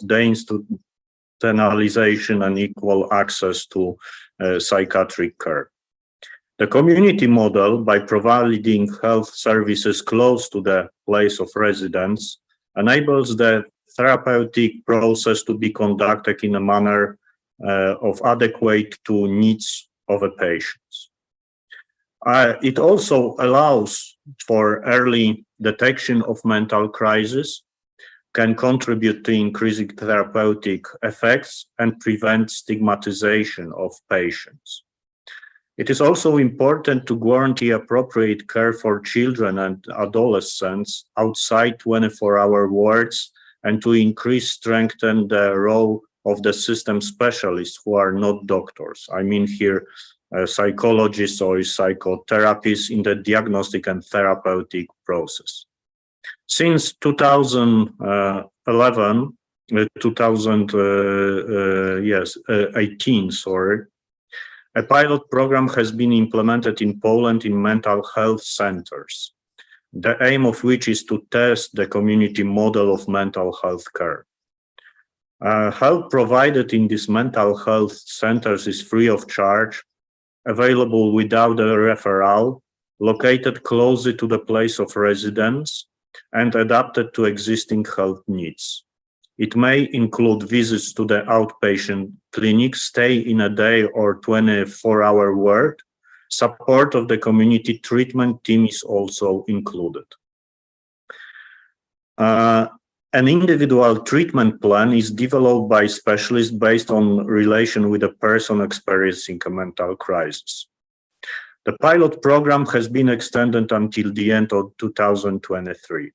deinstitutionalization and equal access to psychiatric care. The community model, by providing health services close to the place of residence, enables the therapeutic process to be conducted in a manner of adequate to needs of a patient. It also allows for early detection of mental crisis, can contribute to increasing therapeutic effects, and prevent stigmatization of patients. It is also important to guarantee appropriate care for children and adolescents outside 24-hour wards, and to strengthen the role of the system specialists who are not doctors. I mean here psychologists or psychotherapists in the diagnostic and therapeutic process. Since 2018, a pilot program has been implemented in Poland in mental health centers, the aim of which is to test the community model of mental health care. Help provided in these mental health centers is free of charge, available without a referral, located closely to the place of residence, and adapted to existing health needs. It may include visits to the outpatient clinic, stay in a day or 24-hour ward. Support of the community treatment team is also included. An individual treatment plan is developed by specialists based on relation with a person experiencing a mental crisis. The pilot program has been extended until the end of 2023.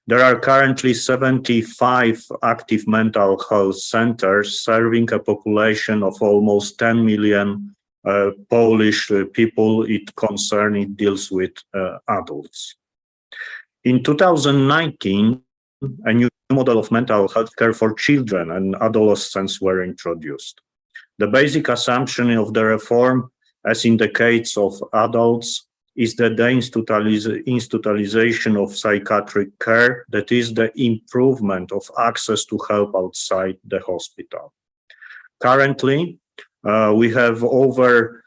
There are currently 75 active mental health centers serving a population of almost 10 million Polish people. It deals with adults. In 2019, a new model of mental health care for children and adolescents were introduced. The basic assumption of the reform, as in the case of adults, is the deinstitutionalization of psychiatric care, that is, the improvement of access to help outside the hospital. Currently, we have over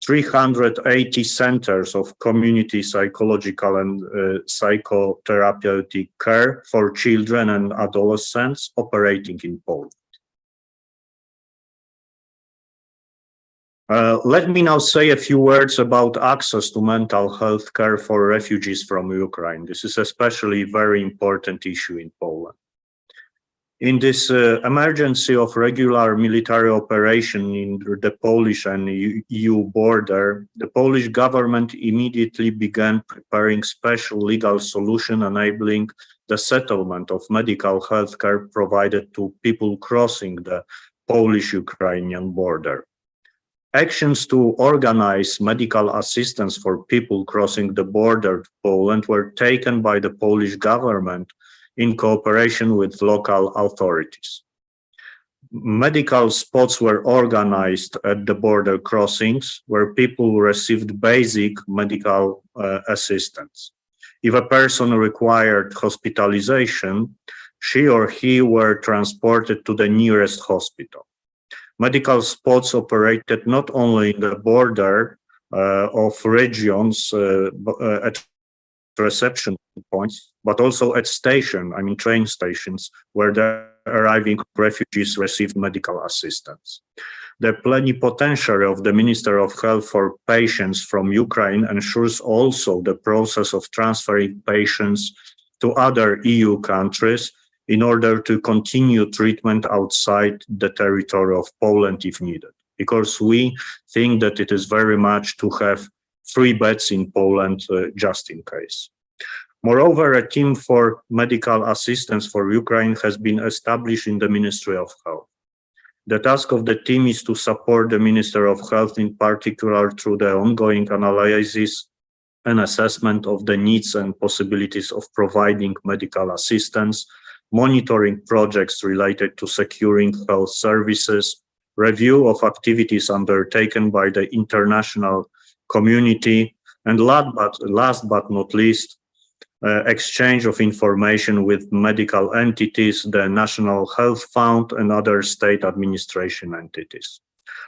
380 centers of community psychological and psychotherapeutic care for children and adolescents operating in Poland. Let me now say a few words about access to mental health care for refugees from Ukraine. This is especially a very important issue in Poland. In this emergency of regular military operation in the Polish and EU border, the Polish government immediately began preparing special legal solution enabling the settlement of medical health care provided to people crossing the Polish-Ukrainian border. Actions to organize medical assistance for people crossing the border to Poland were taken by the Polish government in cooperation with local authorities. Medical spots were organized at the border crossings where people received basic medical assistance. If a person required hospitalization, she or he were transported to the nearest hospital. Medical spots operated not only in the border of regions at reception points, but also at train stations, where the arriving refugees received medical assistance. The plenipotentiary of the Minister of Health for patients from Ukraine ensures also the process of transferring patients to other EU countries in order to continue treatment outside the territory of Poland if needed, because we think that it is very much to have free beds in Poland just in case. Moreover, a team for medical assistance for Ukraine has been established in the Ministry of Health. The task of the team is to support the Minister of Health, in particular through the ongoing analysis and assessment of the needs and possibilities of providing medical assistance, monitoring projects related to securing health services, review of activities undertaken by the international community, and last but not least, exchange of information with medical entities, the National Health Fund, and other state administration entities.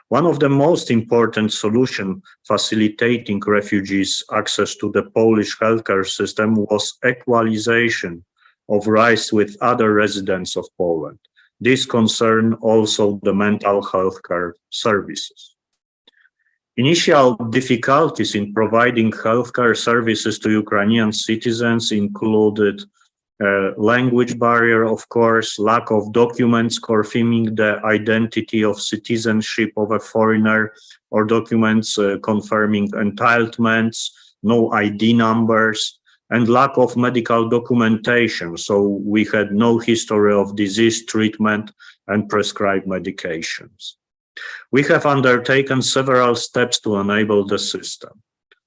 One of the most important solutions facilitating refugees' access to the Polish healthcare system was equalization of rights with other residents of Poland. This concerned also the mental health care services. Initial difficulties in providing healthcare services to Ukrainian citizens included language barrier, of course, lack of documents confirming the identity of citizenship of a foreigner, or documents confirming entitlements, no ID numbers, and lack of medical documentation. So we had no history of disease treatment and prescribed medications. We have undertaken several steps to enable the system.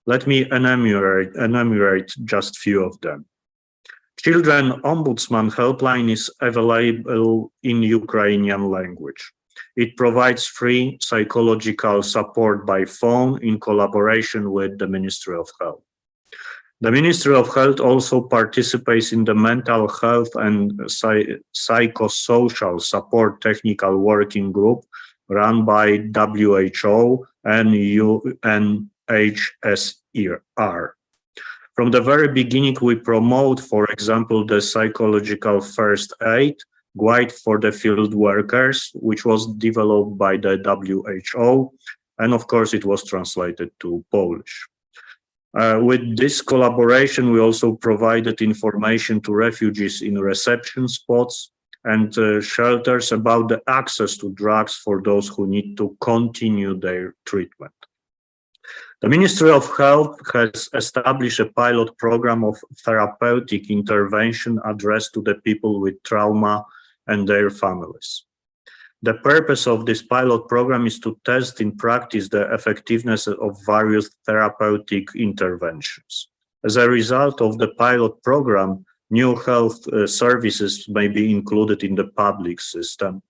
Let me enumerate just few of them. Children Ombudsman helpline is available in Ukrainian language. It provides free psychological support by phone in collaboration with the Ministry of Health. The Ministry of Health also participates in the mental health and psychosocial support technical working group run by WHO and UNHCR. From the very beginning, we promote, for example, the psychological first aid guide for the field workers, which was developed by the WHO, and of course it was translated to Polish. With this collaboration, we also provided information to refugees in reception spots and shelters about the access to drugs for those who need to continue their treatment. The Ministry of Health has established a pilot program of therapeutic intervention addressed to the people with trauma and their families. The purpose of this pilot program is to test in practice the effectiveness of various therapeutic interventions. As a result of the pilot program, new health services may be included in the public system,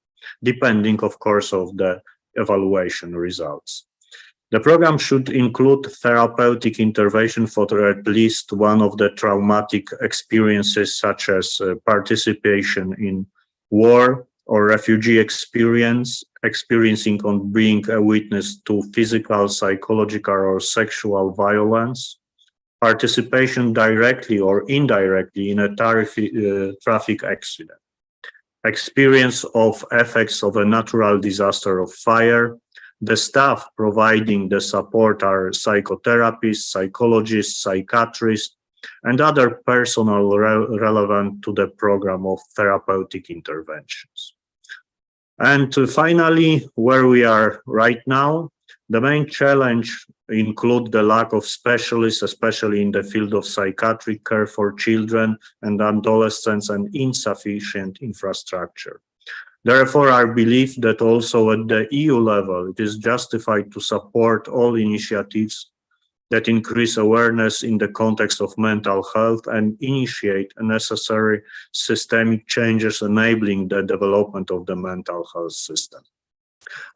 depending, of course, of the evaluation results. The program should include therapeutic intervention for at least one of the traumatic experiences, such as participation in war or refugee experiencing on being a witness to physical, psychological, or sexual violence, participation directly or indirectly in a traffic accident, experience of effects of a natural disaster of fire. The staff providing the support are psychotherapists, psychologists, psychiatrists, and other personnel relevant to the program of therapeutic interventions. And finally, where we are right now, the main challenge include the lack of specialists, especially in the field of psychiatric care for children and adolescents, and insufficient infrastructure. Therefore, I believe that also at the EU level, it is justified to support all initiatives that increase awareness in the context of mental health and initiate necessary systemic changes enabling the development of the mental health system.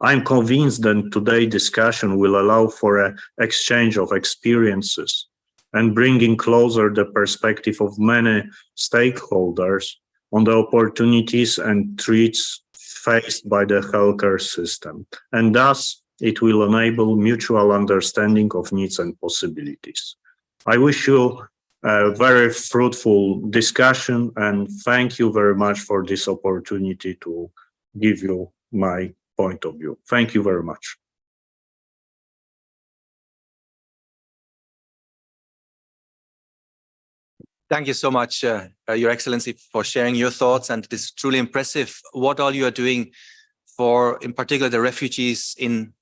I'm convinced that today's discussion will allow for an exchange of experiences and bringing closer the perspective of many stakeholders on the opportunities and threats faced by the healthcare system, and thus it will enable mutual understanding of needs and possibilities. I wish you a very fruitful discussion, and thank you very much for this opportunity to give you my point of view. Thank you very much. Thank you so much, Your Excellency, for sharing your thoughts, and it is truly impressive what all you are doing for, in particular, the refugees in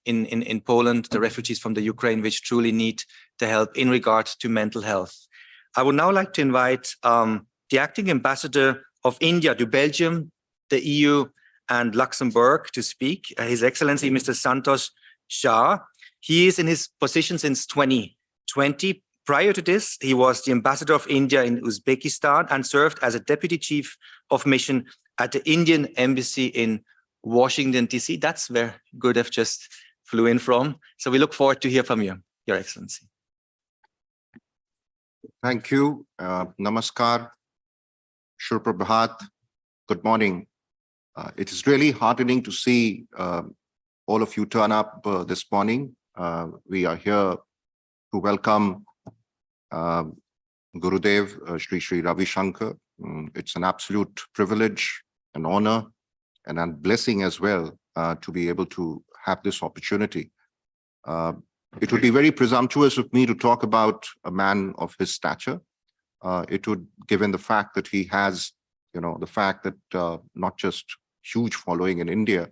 Poland, the refugees from the Ukraine, which truly need the help in regard to mental health. I would now like to invite the acting ambassador of India to Belgium, the EU, and Luxembourg to speak, His Excellency Mr. Santosh Shah. He is in his position since 2020. Prior to this, he was the ambassador of India in Uzbekistan and served as a deputy chief of mission at the Indian embassy in Washington, D.C. That's where Gurdev just flew in from. So we look forward to hear from you, Your Excellency. Thank you. Namaskar, Shurprabhat. Good morning. It is really heartening to see all of you turn up this morning. We are here to welcome Gurudev, Sri Ravi Shankar. It's an absolute privilege, an honor, and a blessing as well to be able to have this opportunity. It would be very presumptuous of me to talk about a man of his stature. It would, given the fact that he has, the fact that not just huge following in India,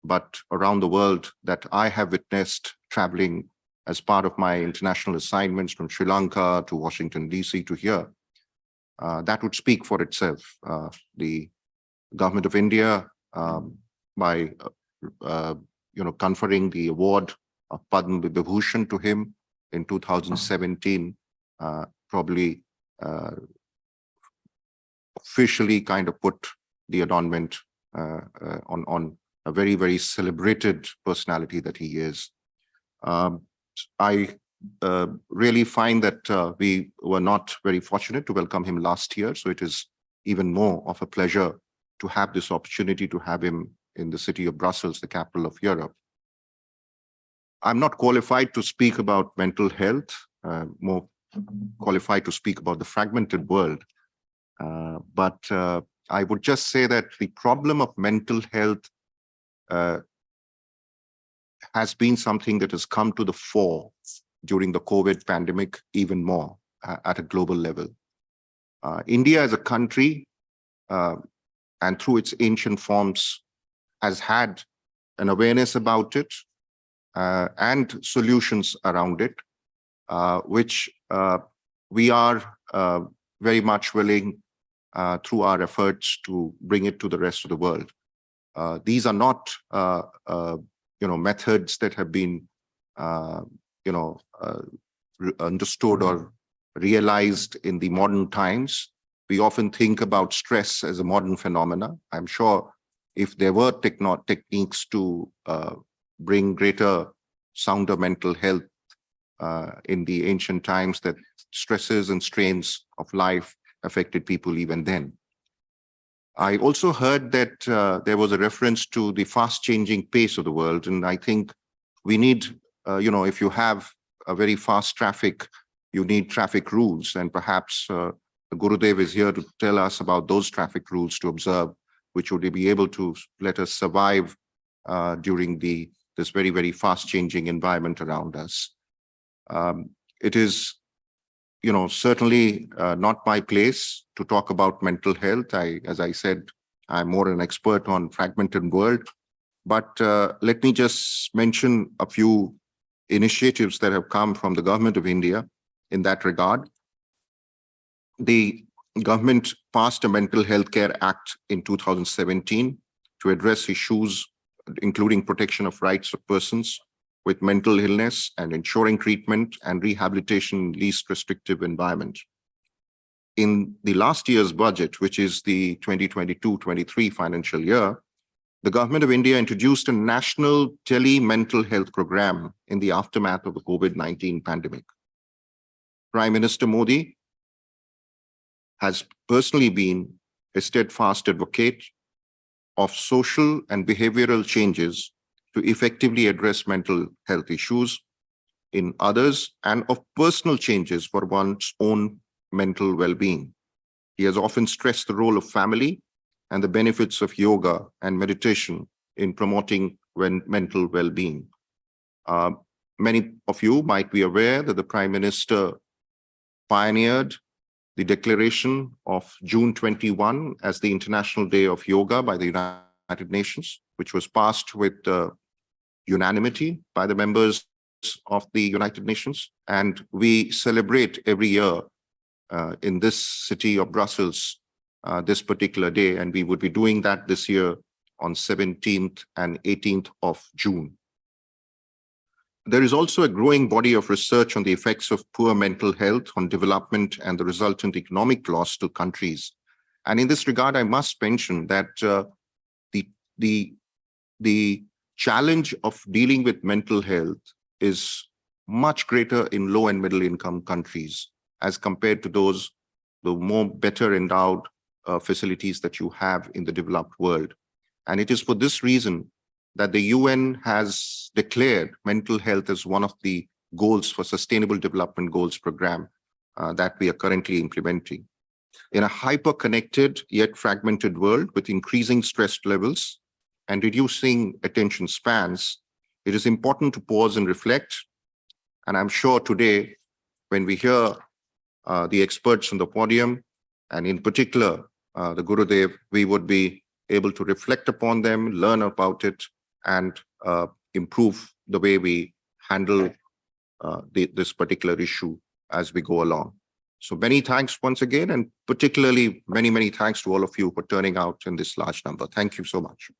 but around the world that I have witnessed traveling as part of my international assignments from Sri Lanka to Washington, DC to here, that would speak for itself. The government of India, by conferring the award of Padma Vibhushan to him in 2017, probably officially kind of put the adornment on a very, very celebrated personality that he is. I really find that we were not very fortunate to welcome him last year, so it is even more of a pleasure to have this opportunity to have him in the city of Brussels, the capital of Europe. I'm not qualified to speak about mental health, more qualified to speak about the fragmented world. But I would just say that the problem of mental health has been something that has come to the fore during the COVID pandemic even more at a global level. India as a country, and through its ancient forms, has had an awareness about it and solutions around it, which we are very much willing through our efforts to bring it to the rest of the world. These are not methods that have been understood or realized in the modern times. We often think about stress as a modern phenomena. I'm sure if there were techniques to bring greater sounder mental health in the ancient times, that stresses and strains of life affected people even then. I also heard that there was a reference to the fast-changing pace of the world, and I think we need, if you have a very fast traffic, you need traffic rules, and perhaps the Gurudev is here to tell us about those traffic rules to observe, which would be able to let us survive during this very, very fast-changing environment around us. It is certainly not my place to talk about mental health. As I said, I'm more an expert on Fragmented World. But let me just mention a few initiatives that have come from the government of India in that regard. The government passed a Mental Health Care Act in 2017 to address issues including protection of rights of persons with mental illness and ensuring treatment and rehabilitation in least restrictive environment. In the last year's budget, which is the 2022-23 financial year, the government of India introduced a national tele-mental health program in the aftermath of the COVID-19 pandemic. Prime Minister Modi has personally been a steadfast advocate of social and behavioral changes to effectively address mental health issues in others and of personal changes for one's own mental well-being. He has often stressed the role of family and the benefits of yoga and meditation in promoting mental well-being. Many of you might be aware that the Prime Minister pioneered the declaration of June 21 as the International Day of Yoga by the United Nations, which was passed with unanimity by the members of the United Nations. And we celebrate every year in this city of Brussels this particular day, and we would be doing that this year on 17th and 18th of June. There is also a growing body of research on the effects of poor mental health on development and the resultant economic loss to countries. And in this regard, I must mention that the challenge of dealing with mental health is much greater in low and middle income countries. as compared to the more better endowed facilities that you have in the developed world. And it is for this reason that the UN has declared mental health as one of the goals for Sustainable Development Goals program that we are currently implementing. In a hyper-connected yet fragmented world with increasing stress levels and reducing attention spans, it is important to pause and reflect. And I'm sure today, when we hear the experts on the podium, and in particular, the Gurudev, we would be able to reflect upon them, learn about it, and improve the way we handle this particular issue as we go along. So many thanks once again, and particularly many, many thanks to all of you for turning out in this large number. Thank you so much.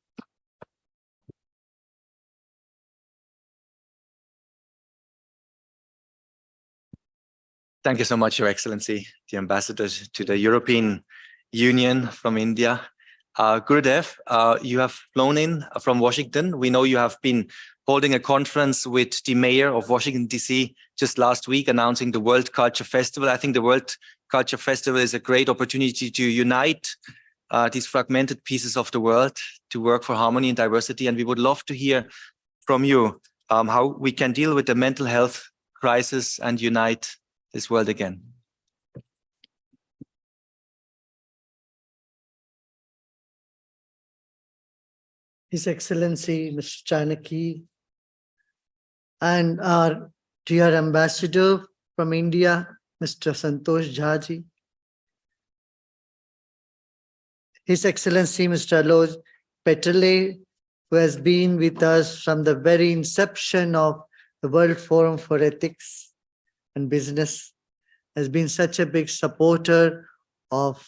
Thank you so much, Your Excellency, the Ambassador to the European Union from India. Gurudev, you have flown in from Washington. We know you have been holding a conference with the mayor of Washington, D.C. just last week, announcing the World Culture Festival. I think the World Culture Festival is a great opportunity to unite these fragmented pieces of the world to work for harmony and diversity. And we would love to hear from you how we can deal with the mental health crisis and unite this world again. His Excellency, Mr. Chanaki, and our dear Ambassador from India, Mr. Santosh Jhaji, His Excellency, Mr. Aloj Peterle, who has been with us from the very inception of the World Forum for Ethics and Business, has been such a big supporter of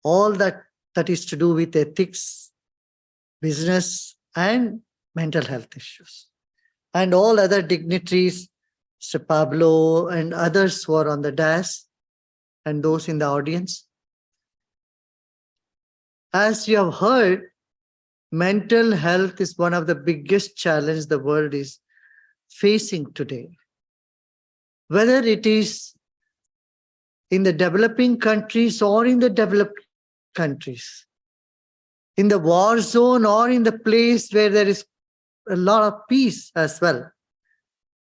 all that is to do with ethics, business, and mental health issues. And all other dignitaries, Mr. Pablo and others who are on the dais and those in the audience. As you have heard, mental health is one of the biggest challenges the world is facing today. Whether it is in the developing countries or in the developed countries, in the war zone or in the place where there is a lot of peace as well.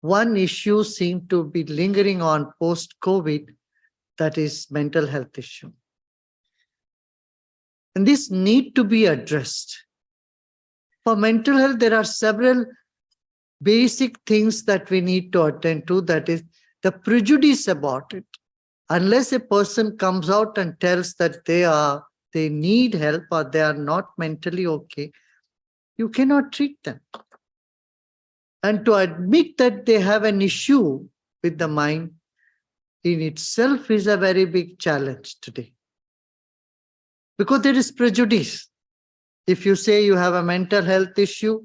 One issue seems to be lingering on post-COVID, that is mental health issue. And this need to be addressed. For mental health, there are several basic things that we need to attend to, that is the prejudice about it. Unless a person comes out and tells that they need help or they are not mentally okay, you cannot treat them. And to admit that they have an issue with the mind in itself is a very big challenge today. Because there is prejudice. If you say you have a mental health issue,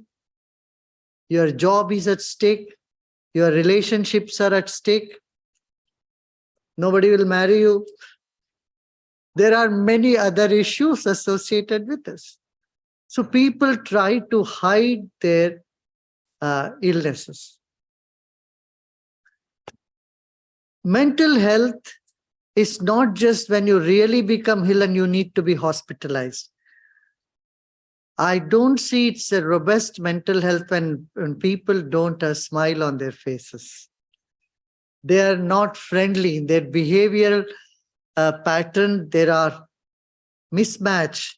your job is at stake, your relationships are at stake, nobody will marry you. There are many other issues associated with this. So people try to hide their illnesses. Mental health is not just when you really become ill and you need to be hospitalized. I don't see it's a robust mental health when people don't have a smile on their faces. They are not friendly in their behavioral pattern. There are mismatch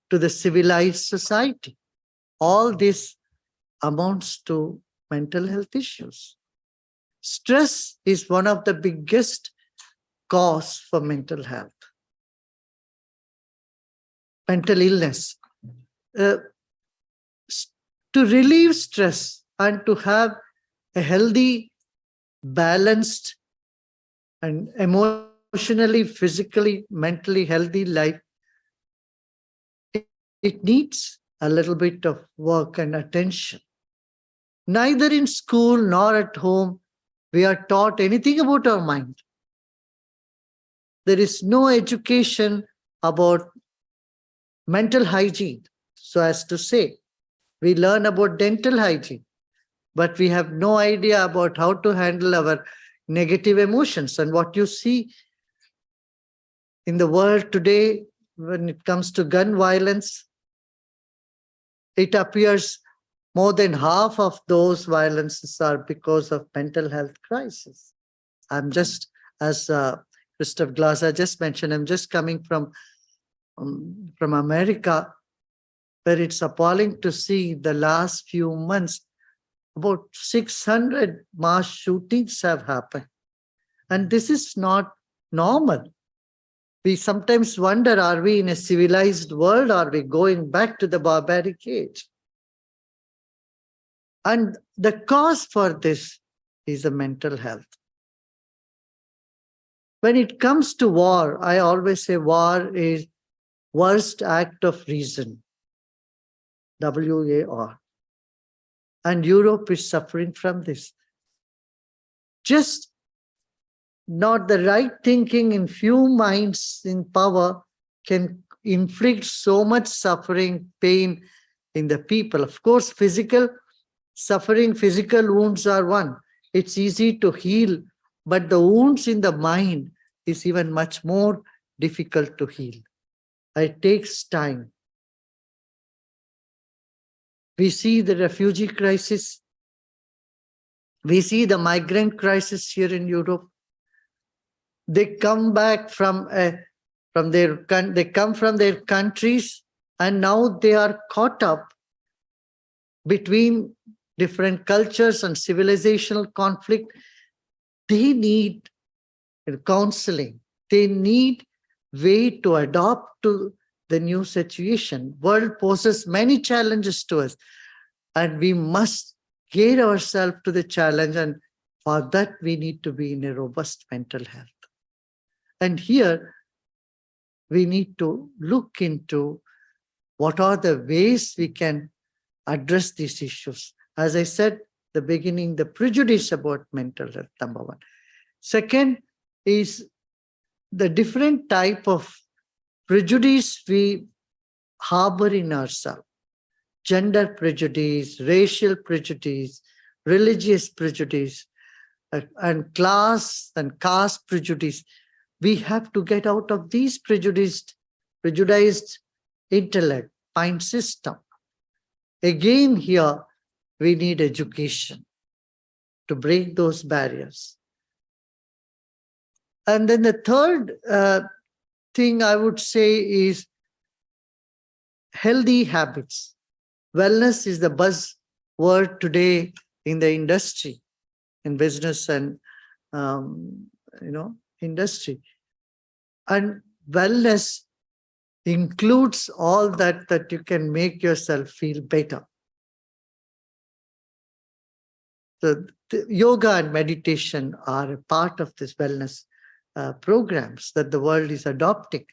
to the civilized society. All this amounts to mental health issues. Stress is one of the biggest cause for mental health. Mental illness. To relieve stress and to have a healthy, balanced, and emotionally, physically, mentally healthy life, it needs a little bit of work and attention. Neither in school nor at home we are taught anything about our mind. There is no education about mental hygiene, so as to say. We learn about dental hygiene, but we have no idea about how to handle our negative emotions. And what you see in the world today, when it comes to gun violence, it appears more than half of those violences are because of mental health crisis. I'm just, as Christoph Glaser just mentioned, I'm just coming from America, where it's appalling to see the last few months, about 600 mass shootings have happened. And this is not normal. We sometimes wonder, are we in a civilized world? Are we going back to the barbaric age? And the cause for this is the mental health. When it comes to war, I always say war is worst act of reason. WAR. And Europe is suffering from this. Just not the right thinking in few minds in power can inflict so much suffering, pain in the people. Of course, physical suffering, physical wounds are one. It's easy to heal, but the wounds in the mind is even much more difficult to heal. It takes time. We see the refugee crisis. We see the migrant crisis here in Europe. They come back from their countries, and now they are caught up between different cultures and civilizational conflict. They need counseling. They need way to adapt to the new situation. World poses many challenges to us, and we must gear ourselves to the challenge, and for that we need to be in a robust mental health. And here we need to look into what are the ways we can address these issues. As I said at the beginning, the prejudice about mental health, number one. Second is the different type of prejudice we harbor in ourselves. Gender prejudice, racial prejudice, religious prejudice, and class and caste prejudice. We have to get out of these prejudiced intellect, mind system. Again, here we need education to break those barriers. And then the third thing I would say is healthy habits. Wellness is the buzzword today in the industry, in business and industry. And wellness includes all that you can make yourself feel better. So the yoga and meditation are a part of this wellness programs that the world is adopting.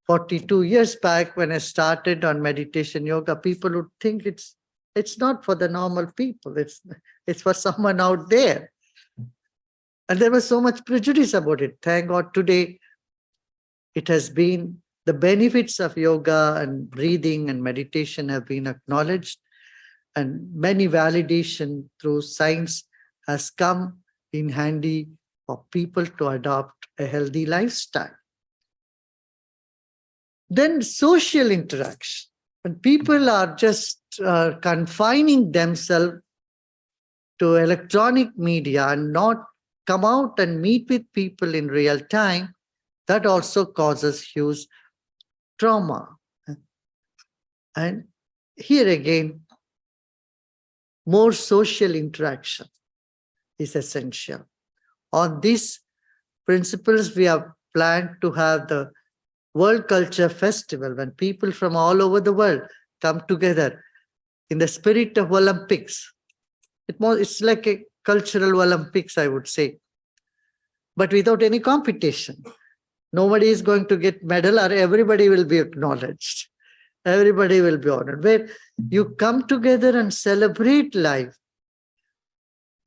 42 years back, when I started on meditation yoga, people would think it's not for the normal people. It's for someone out there. And there was so much prejudice about it. Thank God today it has been, the benefits of yoga and breathing and meditation have been acknowledged, and many validation through science has come in handy for people to adopt a healthy lifestyle. Then social interaction. When people are just confining themselves to electronic media and not come out and meet with people in real time, that also causes huge trauma. And here again, more social interaction is essential. On these principles, we have planned to have the World Culture Festival, when people from all over the world come together in the spirit of Olympics. It's like a cultural Olympics, I would say, but without any competition. Nobody is going to get medal, or everybody will be acknowledged. Everybody will be honored. Where you come together and celebrate life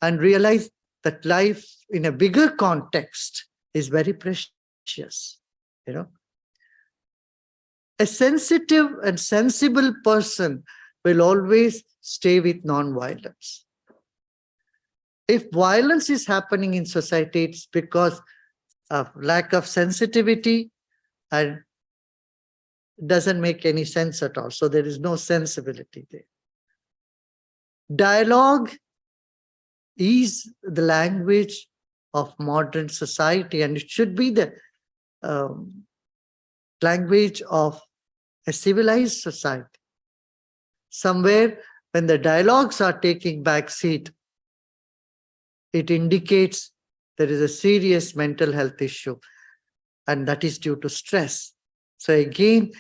and realize that life in a bigger context is very precious. A sensitive and sensible person will always stay with non-violence. If violence is happening in society, it's because of lack of sensitivity and doesn't make any sense at all. So there is no sensibility there. Dialogue is the language of modern society, and it should be the language of a civilized society. Somewhere when the dialogues are taking back seat, it indicates there is a serious mental health issue, and that is due to stress. So again,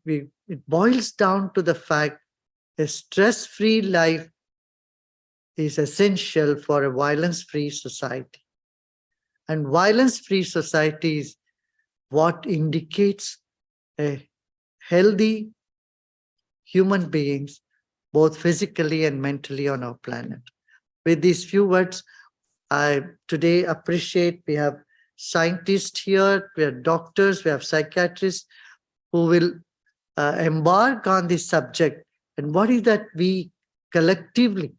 it boils down to the fact a stress-free life is essential for a violence-free society. And violence-free society is what indicates a healthy human beings, both physically and mentally on our planet. With these few words, I today appreciate we have scientists here, we have doctors, we have psychiatrists who will embark on this subject. And what is that we collectively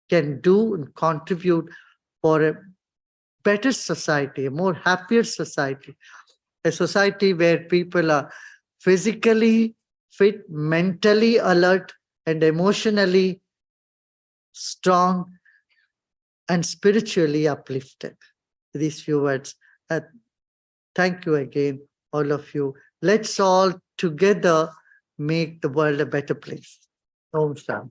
can do and contribute for a better society, a more happier society, a society where people are physically fit, mentally alert, and emotionally strong and spiritually uplifted. These few words. Thank you again, all of you. Let's all together make the world a better place. Om Shanti.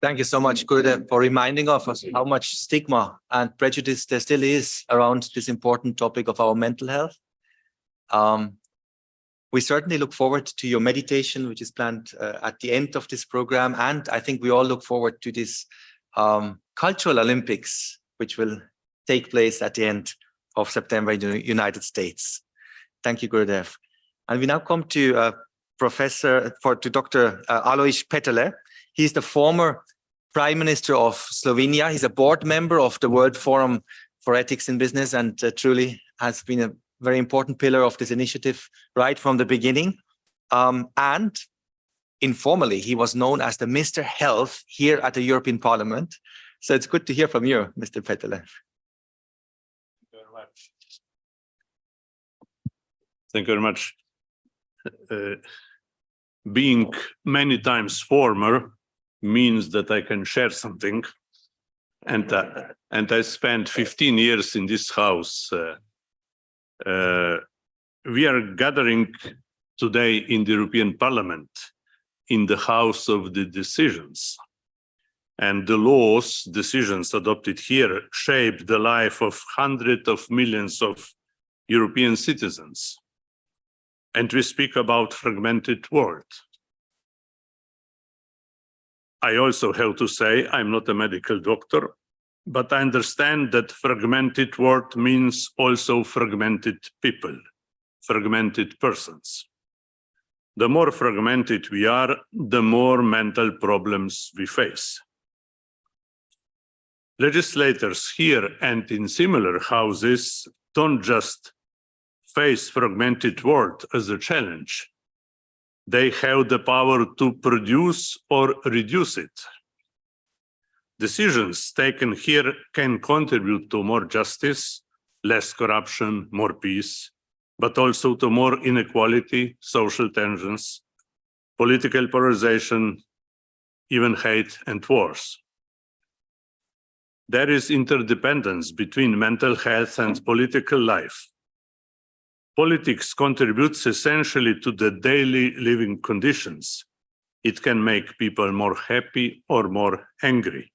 Thank you so much, Gurudev, for reminding of us how much stigma and prejudice there still is around this important topic of our mental health. We certainly look forward to your meditation, which is planned at the end of this program. And I think we all look forward to this cultural Olympics, which will take place at the end of September in the United States. Thank you, Gurudev. And we now come to Dr. Alojz Peterle. He's the former Prime Minister of Slovenia. He's a board member of the World Forum for Ethics in Business and truly has been a very important pillar of this initiative right from the beginning. And informally, he was known as the Mr. Health here at the European Parliament. So it's good to hear from you, Mr. Peterle. Thank you very much. Being many times former means that I can share something. And I spent 15 years in this house. We are gathering today in the European Parliament, in the House of the Decisions. And the laws, decisions adopted here shape the life of hundreds of millions of European citizens. And we speak about fragmented world. I also have to say, I'm not a medical doctor, but I understand that fragmented world means also fragmented people, fragmented persons. The more fragmented we are, the more mental problems we face. Legislators here and in similar houses don't just face fragmented world as a challenge. They have the power to produce or reduce it. Decisions taken here can contribute to more justice, less corruption, more peace, but also to more inequality, social tensions, political polarization, even hate and wars. There is interdependence between mental health and political life. Politics contributes essentially to the daily living conditions. It can make people more happy or more angry.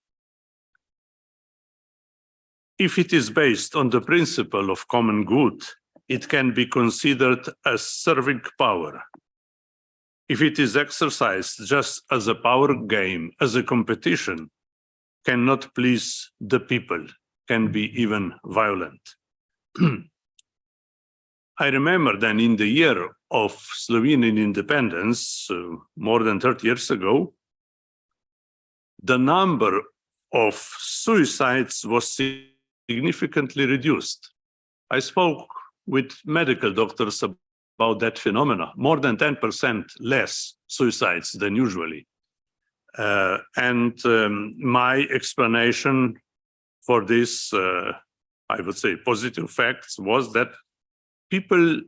If it is based on the principle of common good, it can be considered as serving power. If it is exercised just as a power game, as a competition, cannot please the people, can be even violent. I remember then in the year of Slovenian independence, more than 30 years ago, the number of suicides was significantly reduced. I spoke with medical doctors about that phenomena, more than 10% less suicides than usually. My explanation for this, I would say, positive facts was that people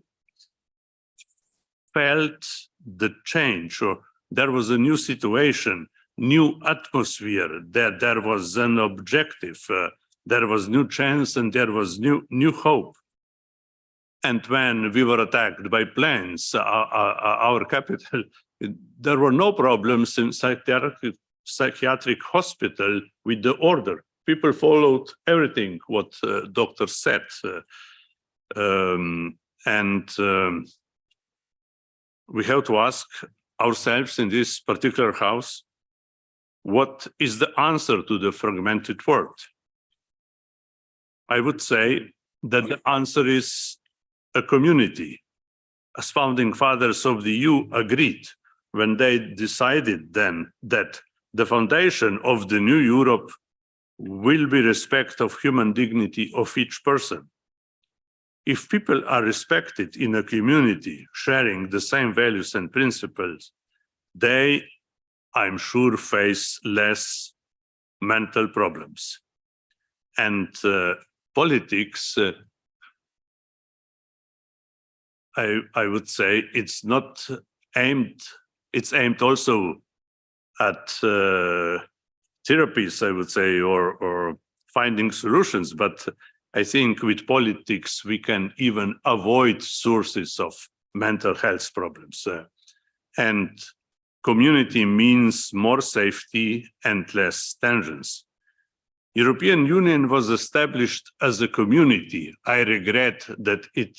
felt the change, or there was a new situation, new atmosphere, that there was an objective, there was new chance, and there was new hope. And when we were attacked by planes, our capital, there were no problems in psychiatric hospital with the order. People followed everything what doctors said. We have to ask ourselves in this particular house, what is the answer to the fragmented world? I would say that the answer is a community. As founding fathers of the EU agreed when they decided then that the foundation of the new Europe will be respect of human dignity of each person. If people are respected in a community sharing the same values and principles, they, I'm sure, face less mental problems. And politics, I would say it's not aimed, it's aimed also at therapies, I would say, or finding solutions. But I think with politics, we can even avoid sources of mental health problems. And community means more safety and less tensions. European Union was established as a community. I regret that it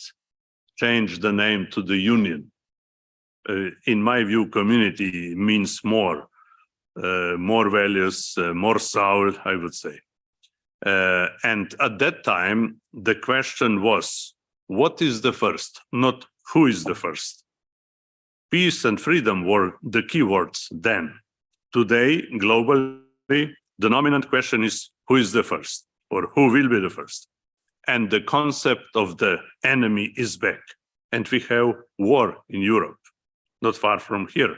changed the name to the Union. In my view, community means more values, more soul, I would say. And at that time, the question was, what is the first, not who is the first? Peace and freedom were the key words then. Today, globally, the dominant question is who is the first, or who will be the first? And the concept of the enemy is back. And we have war in Europe, not far from here.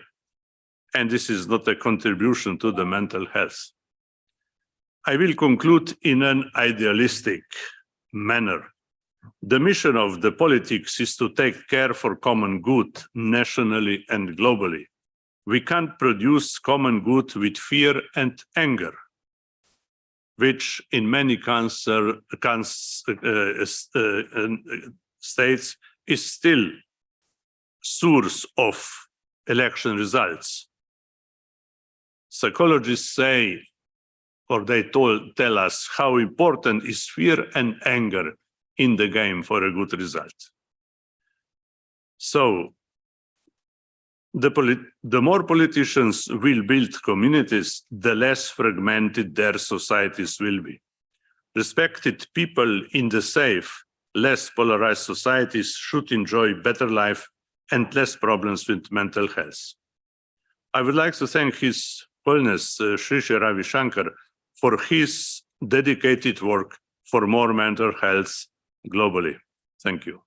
And this is not a contribution to the mental health. I will conclude in an idealistic manner. The mission of the politics is to take care for common good nationally and globally. We can't produce common good with fear and anger, which in many states is still source of election results. Psychologists say, or they tell us how important is fear and anger in the game for a good result. So the more politicians will build communities, the less fragmented their societies will be. Respected people in the safe, less polarized societies should enjoy better life and less problems with mental health. I would like to thank His Holiness Sri Sri Ravi Shankar for his dedicated work for more mental health globally. Thank you.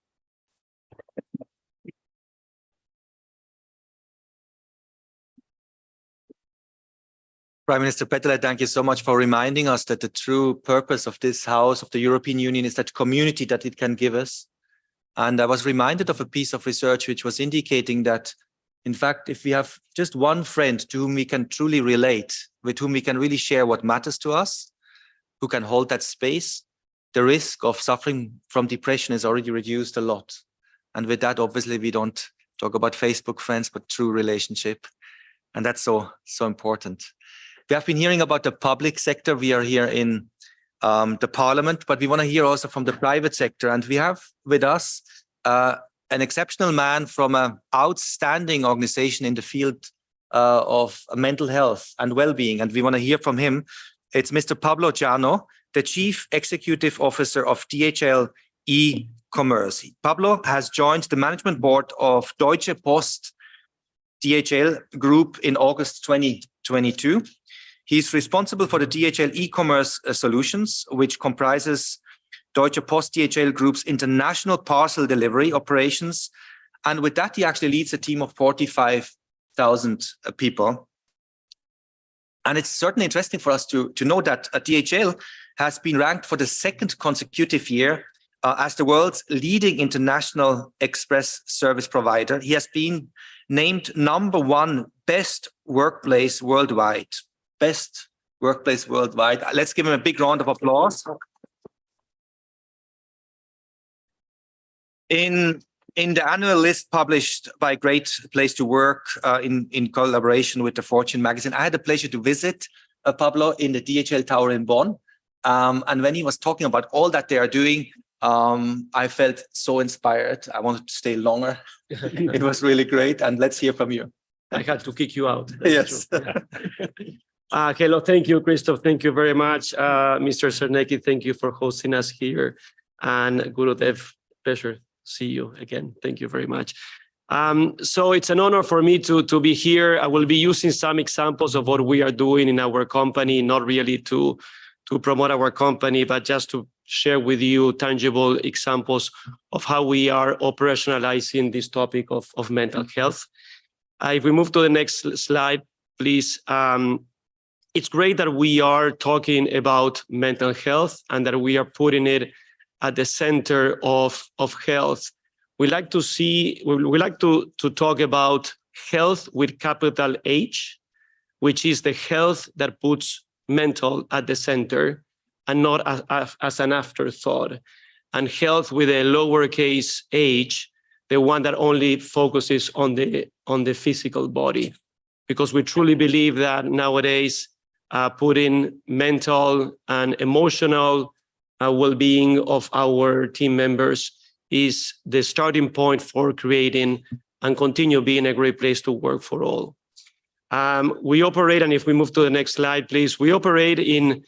Prime Minister Peterle, thank you so much for reminding us that the true purpose of this house, of the European Union, is that community that it can give us. And I was reminded of a piece of research which was indicating that, in fact, if we have just one friend to whom we can truly relate, with whom we can really share what matters to us, who can hold that space, the risk of suffering from depression is already reduced a lot. And with that, obviously, we don't talk about Facebook friends, but true relationship. And that's so important. We have been hearing about the public sector. We are here in the parliament, but we want to hear also from the private sector. And we have with us an exceptional man from an outstanding organization in the field of mental health and well-being. And we want to hear from him. It's Mr. Pablo Llano, the Chief Executive Officer of DHL e-commerce. Pablo has joined the management board of Deutsche Post DHL Group in August 2022. He's responsible for the DHL e-commerce solutions, which comprises Deutsche Post DHL Group's international parcel delivery operations And with that, he actually leads a team of 45,000 people. And it's certainly interesting for us to know that DHL has been ranked for the second consecutive year as the world's leading international express service provider. He has been named #1 best workplace worldwide. Best workplace worldwide. Let's give him a big round of applause. In the annual list published by Great Place to Work in collaboration with the Fortune magazine, I had the pleasure to visit Pablo in the DHL Tower in Bonn. And when he was talking about all that they are doing, I felt so inspired. I wanted to stay longer. It was really great. And let's hear from you. I had to kick you out. Yes. Hello, thank you, Christoph. Thank you very much. Mr. Czarnecki, thank you for hosting us here. And Gurudev, pleasure to see you again. Thank you very much. So it's an honor for me to be here. I will be using some examples of what we are doing in our company, not really to promote our company, but just to share with you tangible examples of how we are operationalizing this topic of mental health. If we move to the next slide, please. It's great that we are talking about mental health and that we are putting it at the center of health. We like to talk about health with capital H, which is the health that puts mental at the center and not as an afterthought, and health with a lowercase h, the one that only focuses on the physical body, because we truly believe that nowadays putting mental and emotional well-being of our team members is the starting point for creating and continue being a great place to work for all. We operate, and if we move to the next slide, please, we operate in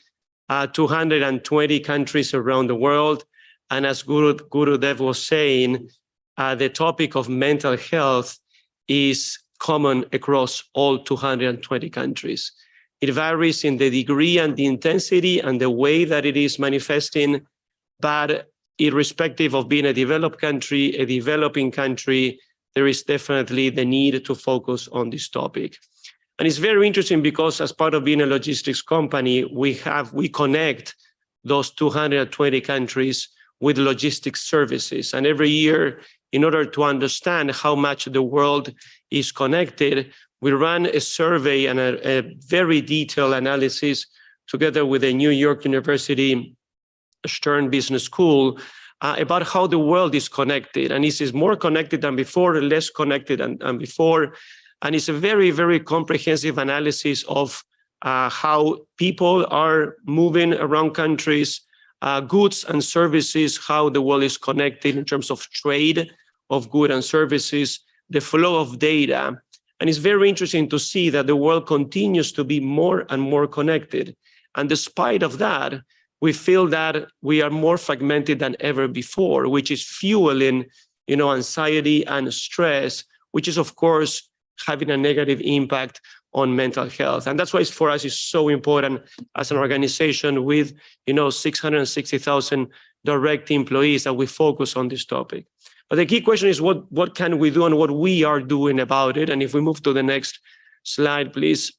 220 countries around the world. And as Gurudev was saying, the topic of mental health is common across all 220 countries. It varies in the degree and the intensity and the way that it is manifesting, but irrespective of being a developed country, a developing country, there is definitely the need to focus on this topic. And it's very interesting because as part of being a logistics company, we connect those 220 countries with logistics services. And every year, in order to understand how much the world is connected, we run a survey and a very detailed analysis together with the New York University Stern Business School about how the world is connected. And this is more connected than before, less connected than before. And it's a very, very comprehensive analysis of how people are moving around countries, goods and services, how the world is connected in terms of trade of goods and services, the flow of data. And it's very interesting to see that the world continues to be more and more connected. And despite of that, we feel that we are more fragmented than ever before, which is fueling, anxiety and stress, which is, of course, having a negative impact on mental health. And that's why for us it's so important as an organization with 660,000 direct employees that we focus on this topic. But the key question is what can we do and what we are doing about it? And if we move to the next slide, please.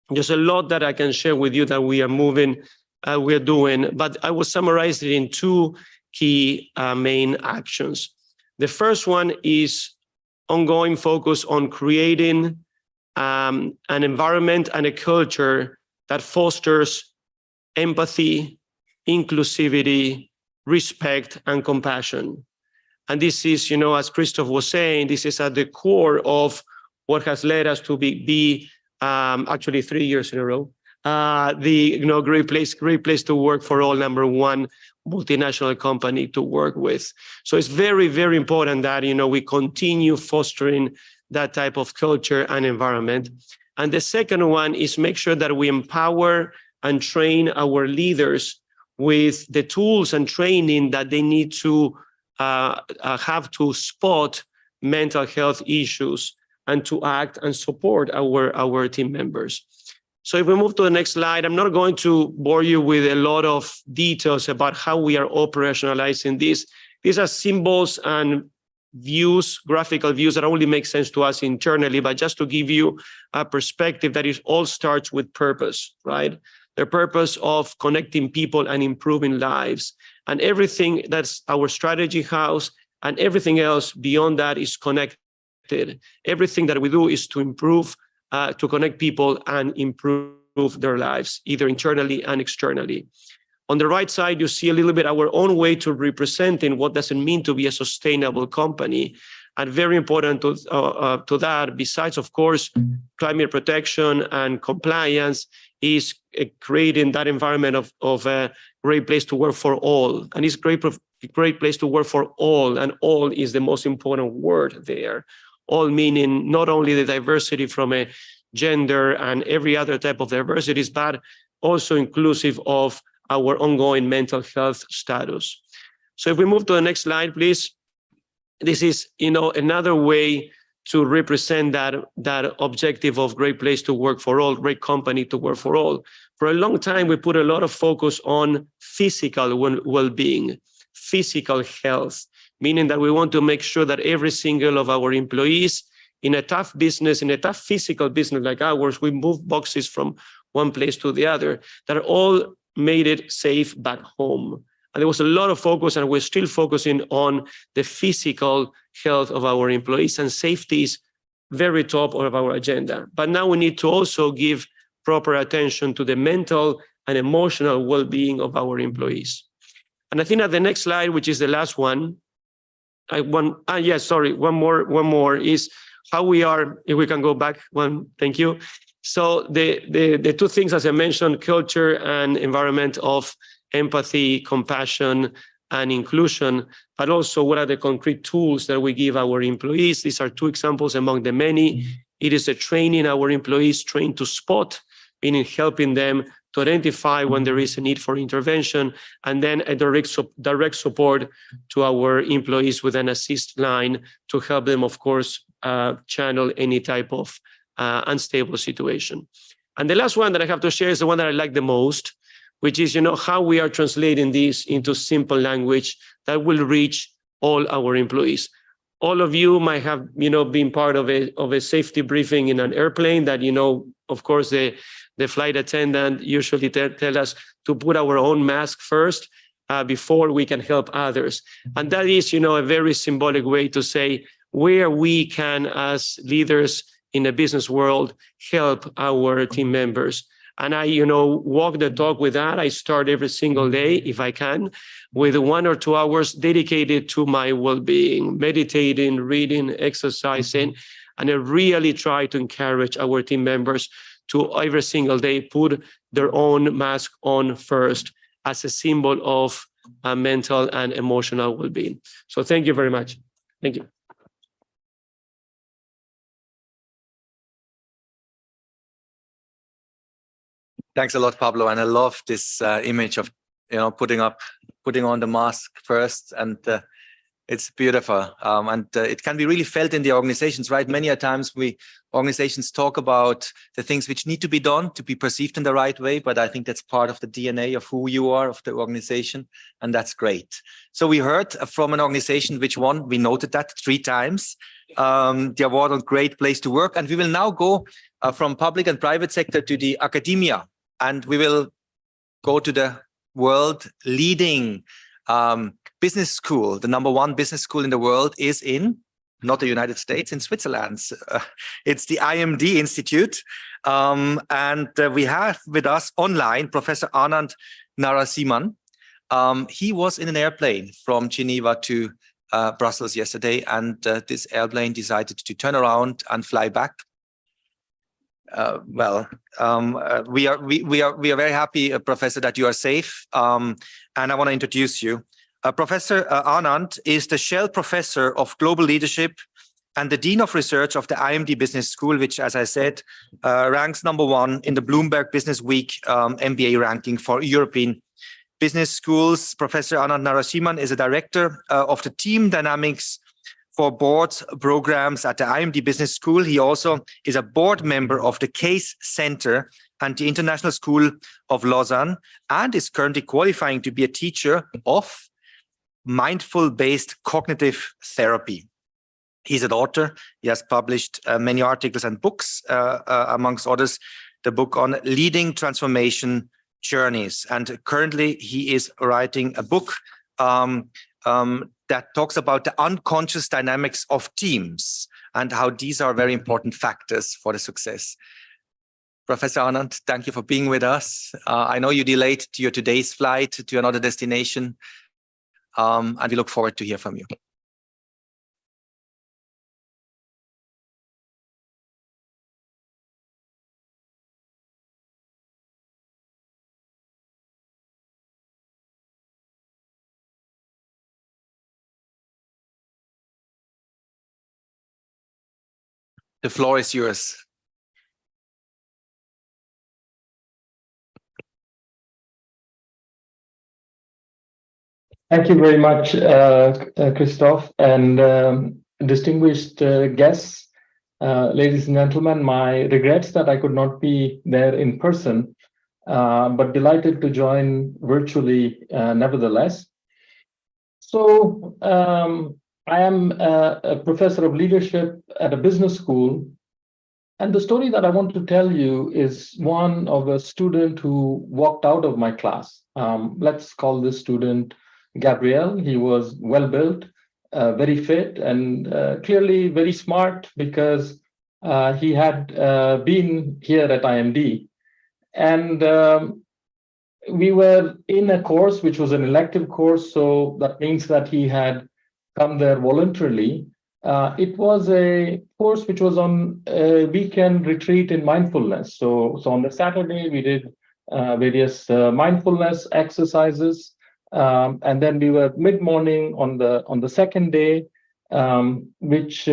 There's a lot that I can share with you that we are doing, but I will summarize it in two key main actions. The first one is ongoing focus on creating an environment and a culture that fosters empathy, inclusivity, respect, and compassion. And this is, as Christoph was saying, this is at the core of what has led us to be actually 3 years in a row, the great place to work for all, #1 multinational company to work with. So it's very, very important that we continue fostering that type of culture and environment. And the second one is make sure that we empower and train our leaders with the tools and training that they need to have to spot mental health issues and to act and support our team members. So if we move to the next slide, I'm not going to bore you with a lot of details about how we are operationalizing this. These are symbols and views, graphical views that only make sense to us internally, but just to give you a perspective that it all starts with purpose, right? The purpose of connecting people and improving lives. And everything that's our strategy house and everything else beyond that is connected. Everything that we do is to improve, to connect people and improve their lives, either internally and externally. On the right side, you see a little bit our own way to representing what does it mean to be a sustainable company. And very important to that, besides, of course, climate protection and compliance, is creating that environment of a great place to work for all. And it's great place to work for all, and all is the most important word there. All meaning not only the diversity from a gender and every other type of diversities, but also inclusive of our ongoing mental health status. So if we move to the next slide, please. This is, another way to represent that objective of great place to work for all, great company to work for all. For a long time, we put a lot of focus on physical well-being, physical health, meaning that we want to make sure that every single of our employees in a tough business, in a tough physical business like ours, we move boxes from one place to the other, that are all made it safe back home. And there was a lot of focus, and we're still focusing on the physical health of our employees, and safety is very top of our agenda. But now we need to also give proper attention to the mental and emotional well-being of our employees. And I think at the next slide, which is the last one, one more is how we are, if we can go back one, thank you. So the two things, as I mentioned, culture and environment of empathy, compassion, and inclusion, but also what are the concrete tools that we give our employees. These are two examples among the many. It is a training our employees trained to spot, meaning helping them to identify when there is a need for intervention, and then a direct support to our employees with an assist line to help them, of course, channel any type of unstable situation. And the last one that I have to share is the one that I like the most, which is, how we are translating this into simple language that will reach all our employees. All of you might have, been part of a safety briefing in an airplane that, of course, the flight attendant usually tell us to put our own mask first before we can help others. And that is, a very symbolic way to say where we can, as leaders in the business world, help our team members. And I, walk the talk with that. I start every single day, if I can, with 1 or 2 hours dedicated to my well-being, meditating, reading, exercising. And I really try to encourage our team members to every single day put their own mask on first as a symbol of mental and emotional well-being. So thank you very much. Thank you. Thanks a lot, Pablo. And I love this image of, putting on the mask first, and it's beautiful. And it can be really felt in the organizations, right? Many a times organizations talk about the things which need to be done to be perceived in the right way, but I think that's part of the DNA of who you are, of the organization, and that's great. So we heard from an organization which won, we noted that 3 times, the award on Great Place to Work, and we will now go from public and private sector to the academia. And we will go to the world leading business school. The #1 business school in the world is in, not the United States, in Switzerland. It's the IMD Institute. And we have with us online Professor Anand Narasimhan. He was in an airplane from Geneva to Brussels yesterday, and this airplane decided to turn around and fly back. We are very happy, Professor, that you are safe. And I want to introduce you. Professor Anand is the Shell Professor of Global Leadership and the Dean of Research of the IMD Business School, which, as I said, ranks #1 in the Bloomberg Business Week MBA ranking for European business schools. Professor Anand Narasimhan is a director of the Team Dynamics for boards programs at the IMD Business School. He also is a board member of the Case Center and the International School of Lausanne, and is currently qualifying to be a teacher of mindful-based cognitive therapy. He's an author. He has published many articles and books, amongst others, the book on leading transformation journeys. And currently he is writing a book that talks about the unconscious dynamics of teams and how these are very important factors for the success. Professor Anand, thank you for being with us. I know you delayed to your today's flight to another destination, and we look forward to hear from you. The floor is yours. Thank you very much, Christoph, and distinguished guests, ladies and gentlemen. My regrets that I could not be there in person, but delighted to join virtually nevertheless. So I am a professor of leadership at a business school. And the story that I want to tell you is one of a student who walked out of my class. Let's call this student Gabriel. He was well-built, very fit, and clearly very smart because he had been here at IMD. And we were in a course which was an elective course, so that means that he had come there voluntarily. It was a course which was on a weekend retreat in mindfulness. So on the Saturday, we did various mindfulness exercises. And then we were mid-morning on the second day, which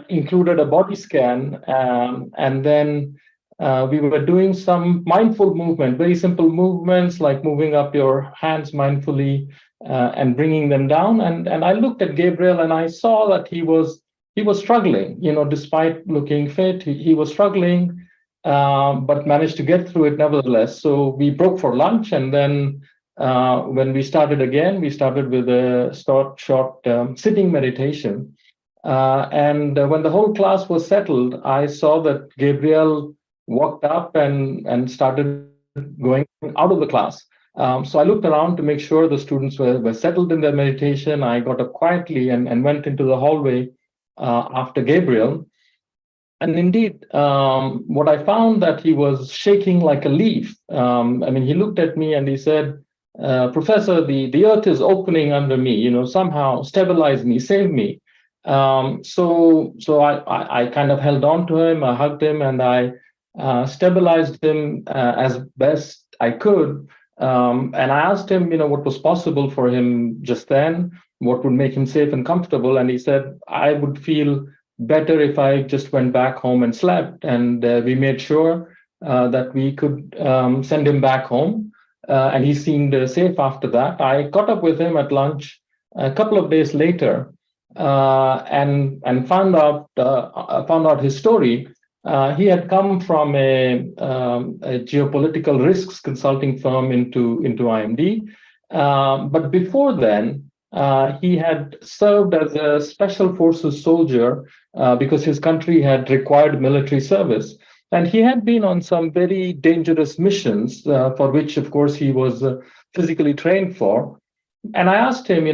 included a body scan. And then we were doing some mindful movement, very simple movements like moving up your hands mindfully and bringing them down. And I looked at Gabriel and I saw that he was struggling, despite looking fit, he was struggling, but managed to get through it nevertheless. So we broke for lunch, and then when we started again, we started with a short sitting meditation. And when the whole class was settled, I saw that Gabriel walked up and started going out of the class. So I looked around to make sure the students were settled in their meditation. I got up quietly and went into the hallway after Gabriel. And indeed, what I found that he was shaking like a leaf. He looked at me and he said, Professor, the earth is opening under me, somehow stabilize me, save me. So I kind of held on to him, I hugged him, and I stabilized him as best I could. And I asked him, what was possible for him just then, what would make him safe and comfortable. And he said, I would feel better if I just went back home and slept. And we made sure that we could send him back home. And he seemed safe after that. I caught up with him at lunch a couple of days later and found out his story. He had come from a geopolitical risks consulting firm into IMD. But before then, he had served as a special forces soldier because his country had required military service. And he had been on some very dangerous missions for which, of course, he was physically trained for. And I asked him,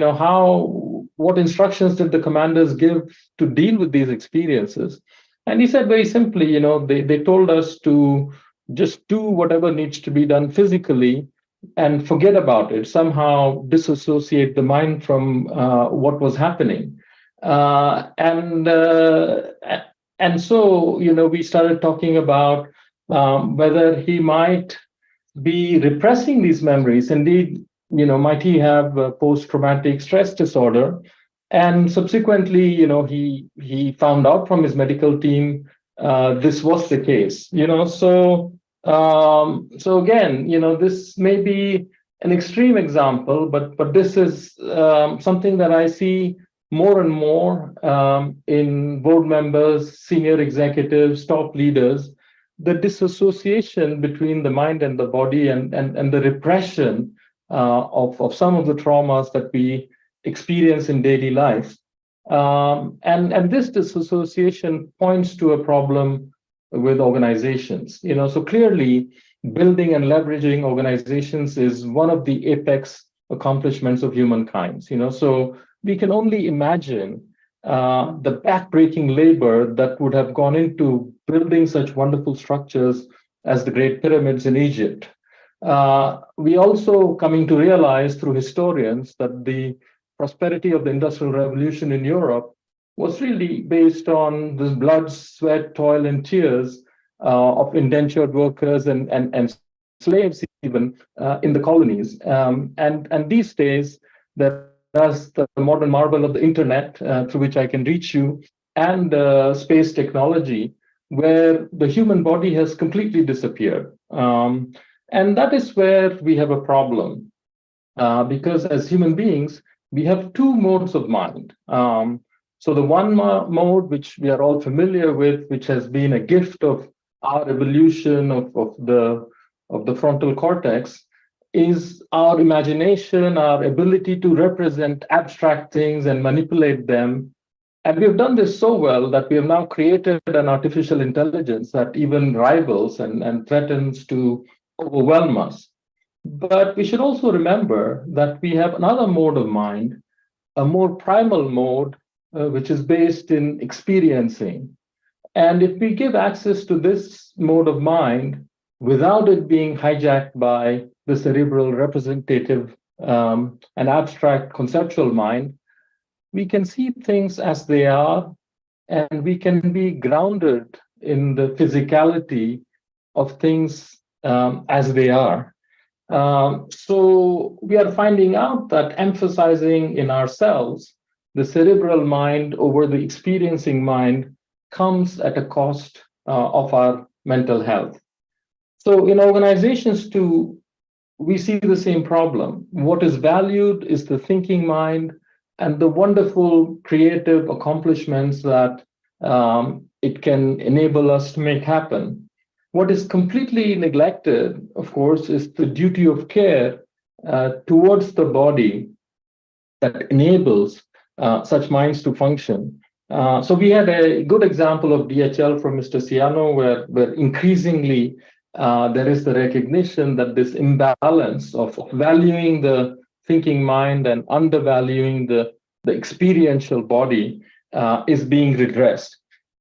what instructions did the commanders give to deal with these experiences? And he said very simply, they told us to just do whatever needs to be done physically and forget about it, somehow disassociate the mind from what was happening. And so, we started talking about whether he might be repressing these memories. Indeed, might he have post-traumatic stress disorder? And subsequently, he found out from his medical team this was the case. So again, this may be an extreme example, but this is something that I see more and more in board members, senior executives, top leaders, the disassociation between the mind and the body and the repression of some of the traumas that we experience in daily life. And this disassociation points to a problem with organizations. So clearly, building and leveraging organizations is one of the apex accomplishments of humankind. So we can only imagine the backbreaking labor that would have gone into building such wonderful structures as the Great Pyramids in Egypt. We also coming to realize through historians that the prosperity of the Industrial Revolution in Europe was really based on this blood, sweat, toil, and tears of indentured workers and slaves even in the colonies. And these days, there's the modern marvel of the internet through which I can reach you, and space technology, where the human body has completely disappeared. And that is where we have a problem, because as human beings, we have two modes of mind. So the one mode, which we are all familiar with, which has been a gift of our evolution of the frontal cortex, is our imagination, our ability to represent abstract things and manipulate them. And we've done this so well that we have now created an artificial intelligence that even rivals and threatens to overwhelm us. But we should also remember that we have another mode of mind, a more primal mode, which is based in experiencing. And if we give access to this mode of mind without it being hijacked by the cerebral representative and abstract conceptual mind, we can see things as they are, and we can be grounded in the physicality of things as they are. So we are finding out that emphasizing in ourselves the cerebral mind over the experiencing mind comes at a cost of our mental health. So in organizations too, we see the same problem. What is valued is the thinking mind and the wonderful creative accomplishments that it can enable us to make happen. What is completely neglected, of course, is the duty of care towards the body that enables such minds to function. So we had a good example of DHL from Mr. Ciano, where increasingly there is the recognition that this imbalance of valuing the thinking mind and undervaluing the experiential body is being redressed.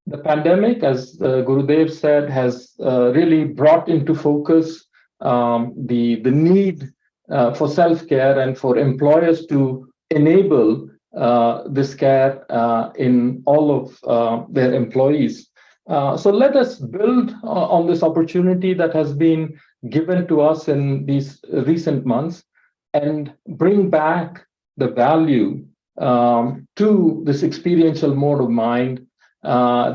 The pandemic, as Gurudev said, has really brought into focus the need for self-care and for employers to enable this care in all of their employees. So let us build on this opportunity that has been given to us in these recent months and bring back the value to this experiential mode of mind,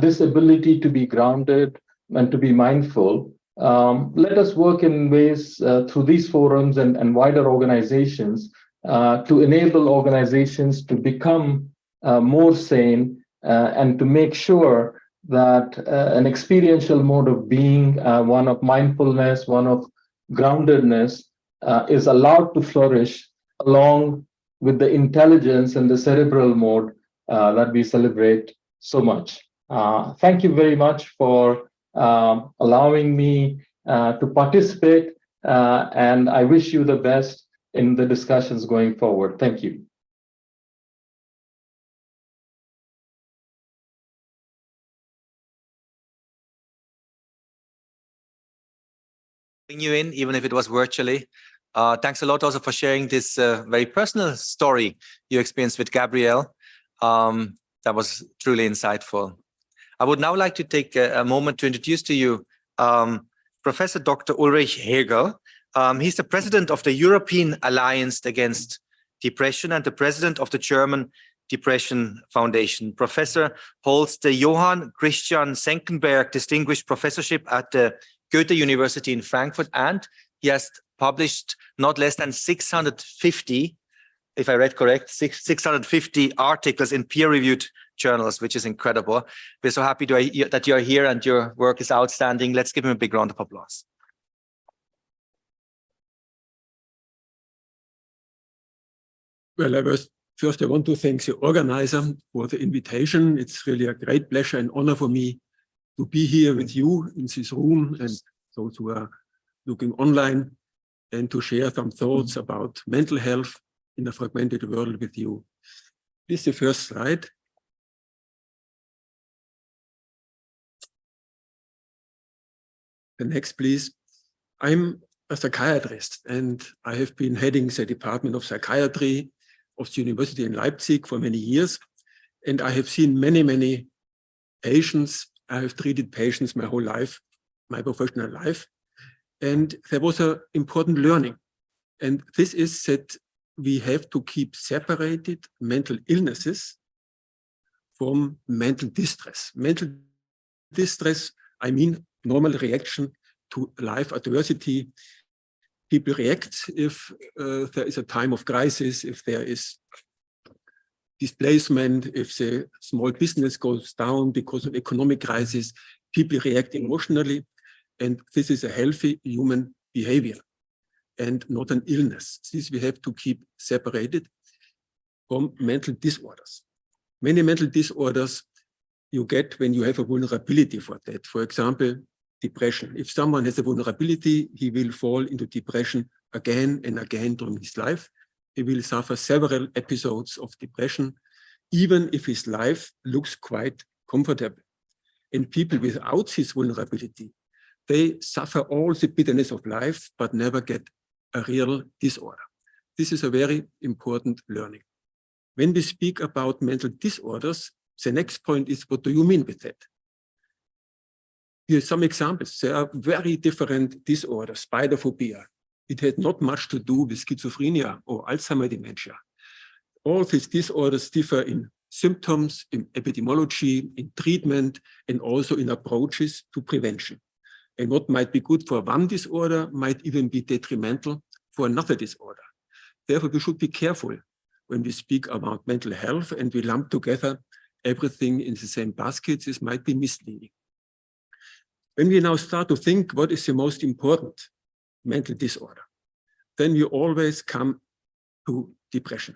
this ability to be grounded and to be mindful. Let us work in ways through these forums and wider organizations to enable organizations to become more sane and to make sure that an experiential mode of being, one of mindfulness, one of groundedness, is allowed to flourish along with the intelligence and the cerebral mode that we celebrate so much. Thank you very much for allowing me to participate, and I wish you the best in the discussions going forward. Thank you. You in, even if it was virtually. Thanks a lot also for sharing this very personal story you experienced with Gabriel. That was truly insightful. I would now like to take a moment to introduce to you Professor Dr. Ulrich Hegel. He's the president of the European Alliance Against Depression and the president of the German Depression Foundation. Professor holds the Johann Christian Senckenberg Distinguished Professorship at the Goethe University in Frankfurt, and he has published not less than 650, if I read correct, 650 articles in peer-reviewed journals, which is incredible. We're so happy that you're here and your work is outstanding. Let's give him a big round of applause. Well, I was First, I want to thank the organizer for the invitation. It's really a great pleasure and honor for me to be here with you in this room and those who are looking online, and to share some thoughts about mental health in a fragmented world with you. This is the first slide. The next, please. I'm a psychiatrist, and I have been heading the Department of Psychiatry of the University in Leipzig for many years. And I have seen many, many patients. I have treated patients my whole life, my professional life. And there was an important learning. And this is that we have to keep separated mental illnesses from mental distress. Mental distress, I mean, normal reaction to life adversity. People react if there is a time of crisis, if there is displacement, if the small business goes down because of economic crisis, people react emotionally. And this is a healthy human behavior and not an illness. This we have to keep separated from mental disorders. Many mental disorders you get when you have a vulnerability for that. For example, depression. If someone has a vulnerability, he will fall into depression again and again during his life. He will suffer several episodes of depression, even if his life looks quite comfortable. And people without this vulnerability, they suffer all the bitterness of life, but never get a real disorder. This is a very important learning. When we speak about mental disorders, the next point is, what do you mean with that? Here are some examples. There are very different disorders. Spiderphobia. It had not much to do with schizophrenia or Alzheimer's dementia. All these disorders differ in symptoms, in epidemiology, in treatment, and also in approaches to prevention. And what might be good for one disorder might even be detrimental for another disorder. Therefore, we should be careful when we speak about mental health and we lump together everything in the same basket. This might be misleading. When we now start to think what is the most important mental disorder, then we always come to depression.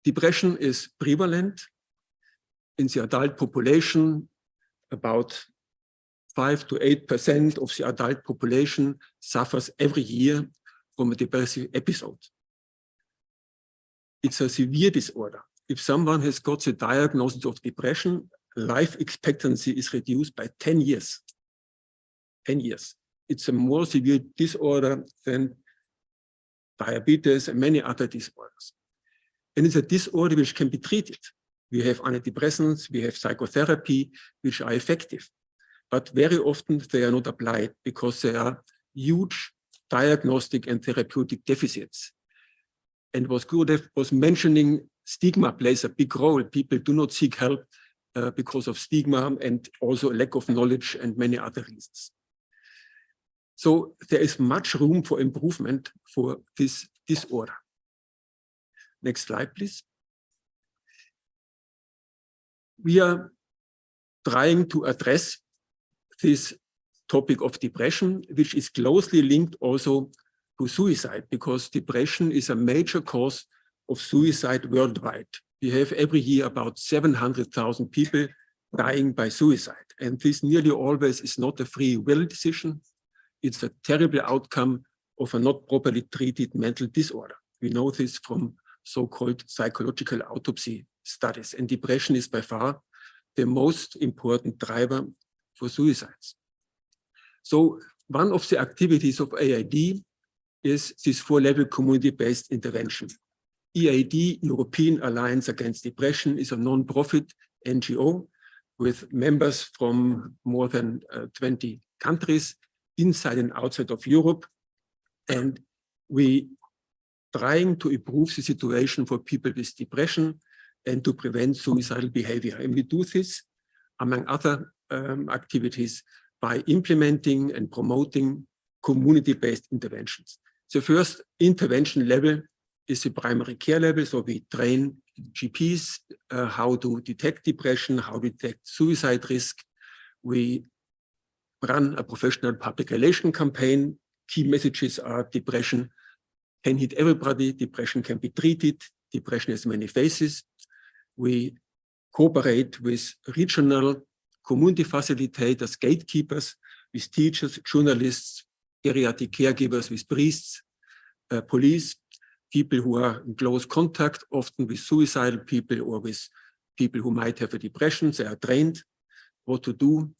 Depression is prevalent in the adult population. About 5 to 8% of the adult population suffers every year from a depressive episode. It's a severe disorder. If someone has got the diagnosis of depression, life expectancy is reduced by 10 years. 10 years. It's a more severe disorder than diabetes and many other disorders. And it's a disorder which can be treated. We have antidepressants, we have psychotherapy, which are effective. But very often they are not applied because there are huge diagnostic and therapeutic deficits. And what Gurudev was mentioning, stigma plays a big role. People do not seek help because of stigma and also lack of knowledge and many other reasons. So there is much room for improvement for this disorder. Next slide, please. We are trying to address this topic of depression, which is closely linked also to suicide, because depression is a major cause of suicide worldwide. We have every year about 700,000 people dying by suicide. And this nearly always is not a free will decision. It's a terrible outcome of a not properly treated mental disorder. We know this from so-called psychological autopsy studies. And depression is by far the most important driver for suicides. So one of the activities of AID is this 4-level community-based intervention. EAD, European Alliance Against Depression, is a non-profit NGO with members from more than 20 countries inside and outside of Europe. And we trying to improve the situation for people with depression and to prevent suicidal behavior. And we do this, among other activities, by implementing and promoting community-based interventions. The first intervention level is the primary care level. So we train GPs how to detect depression, how to detect suicide risk. We run a professional public relation campaign. Key messages are depression can hit everybody. Depression can be treated. Depression has many faces. We cooperate with regional community facilitators, gatekeepers, with teachers, journalists, geriatric caregivers, with priests, police, people who are in close contact, often with suicidal people or with people who might have a depression. They are trained what to do.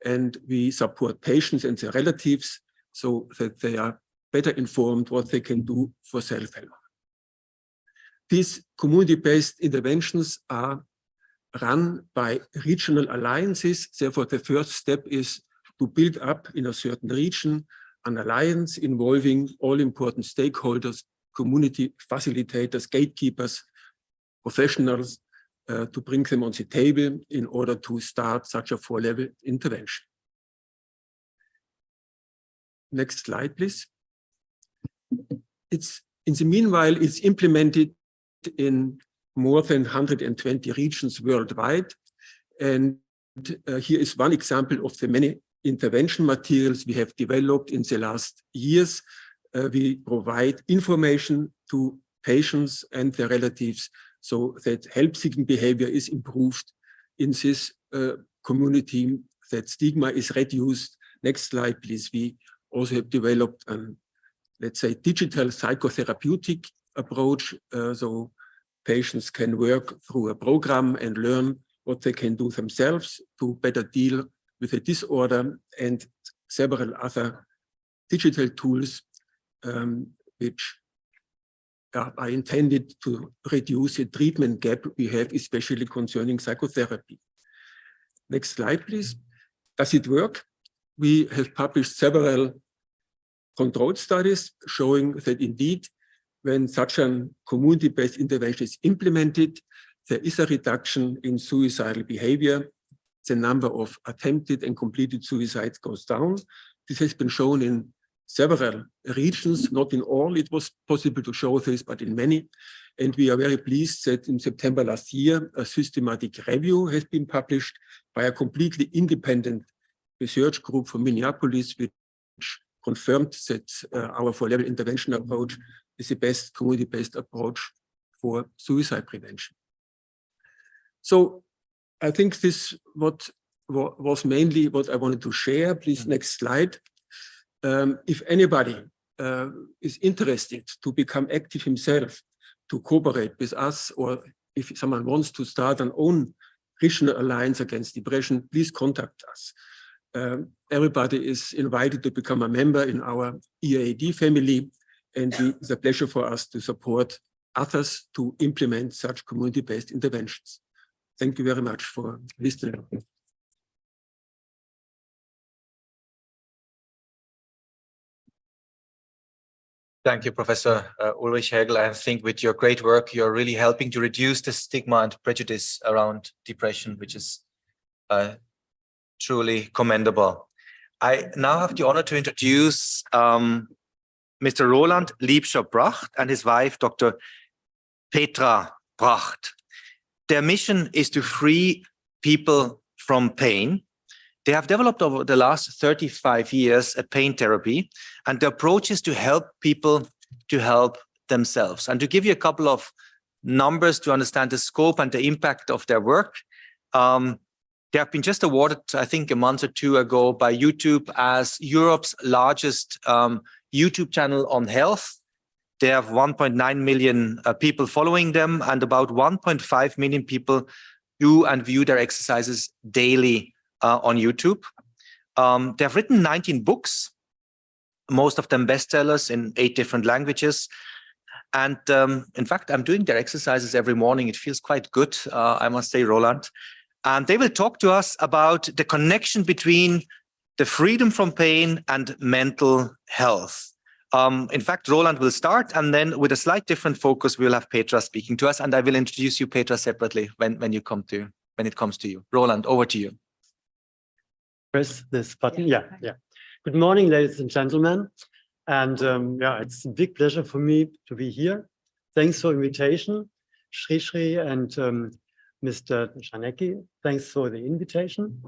And we support patients and their relatives so that they are better informed what they can do for self-help. These community-based interventions are run by regional alliances. Therefore, the first step is to build up in a certain region an alliance involving all important stakeholders, community facilitators, gatekeepers, professionals, to bring them on the table in order to start such a 4-level intervention. Next slide, please. In the meanwhile, it's implemented in more than 120 regions worldwide. And here is one example of the many intervention materials we have developed in the last years. We provide information to patients and their relatives so that help-seeking behavior is improved in this community, that stigma is reduced. Next slide, please. We also have developed an, let's say, digital psychotherapeutic approach. So patients can work through a program and learn what they can do themselves to better deal with a disorder, and several other digital tools which are intended to reduce the treatment gap we have, especially concerning psychotherapy. Next slide, please. Does it work? We have published several controlled studies showing that indeed, when such a community-based intervention is implemented, there is a reduction in suicidal behavior. The number of attempted and completed suicides goes down. This has been shown in several regions, not in all. It was possible to show this, but in many. And we are very pleased that in September last year, a systematic review has been published by a completely independent research group from Minneapolis, which confirmed that our 4-level intervention approach is the best community-based approach for suicide prevention. So I think this was mainly what I wanted to share. Please, next slide. If anybody is interested to become active himself, to cooperate with us, or if someone wants to start an own regional alliance against depression, please contact us. Everybody is invited to become a member in our EAD family, and it's a pleasure for us to support others to implement such community-based interventions. Thank you very much for listening. Thank you, Professor Ulrich Hegel. I think with your great work, you're really helping to reduce the stigma and prejudice around depression, which is truly commendable. I now have the honor to introduce Mr. Roland Liebscher-Bracht and his wife, Dr. Petra Bracht. Their mission is to free people from pain. They have developed over the last 35 years a pain therapy, and the approach is to help people to help themselves. And to give you a couple of numbers to understand the scope and the impact of their work, they have been just awarded, I think, a month or two ago by YouTube as Europe's largest YouTube channel on health. They have 1.9 million people following them, and about 1.5 million people do and view their exercises daily on YouTube. They have written 19 books, most of them bestsellers in 8 different languages. And in fact, I'm doing their exercises every morning. It feels quite good, I must say, Roland. And they will talk to us about the connection between the freedom from pain and mental health. In fact, Roland will start, and then with a slight different focus, we'll have Petra speaking to us, and I will introduce you, Petra, separately when it comes to you. Roland, over to you. Press this button. Yeah. Good morning, ladies and gentlemen. And yeah, it's a big pleasure for me to be here. Thanks for the invitation, Sri and Mr. Czarnecki. Thanks for the invitation.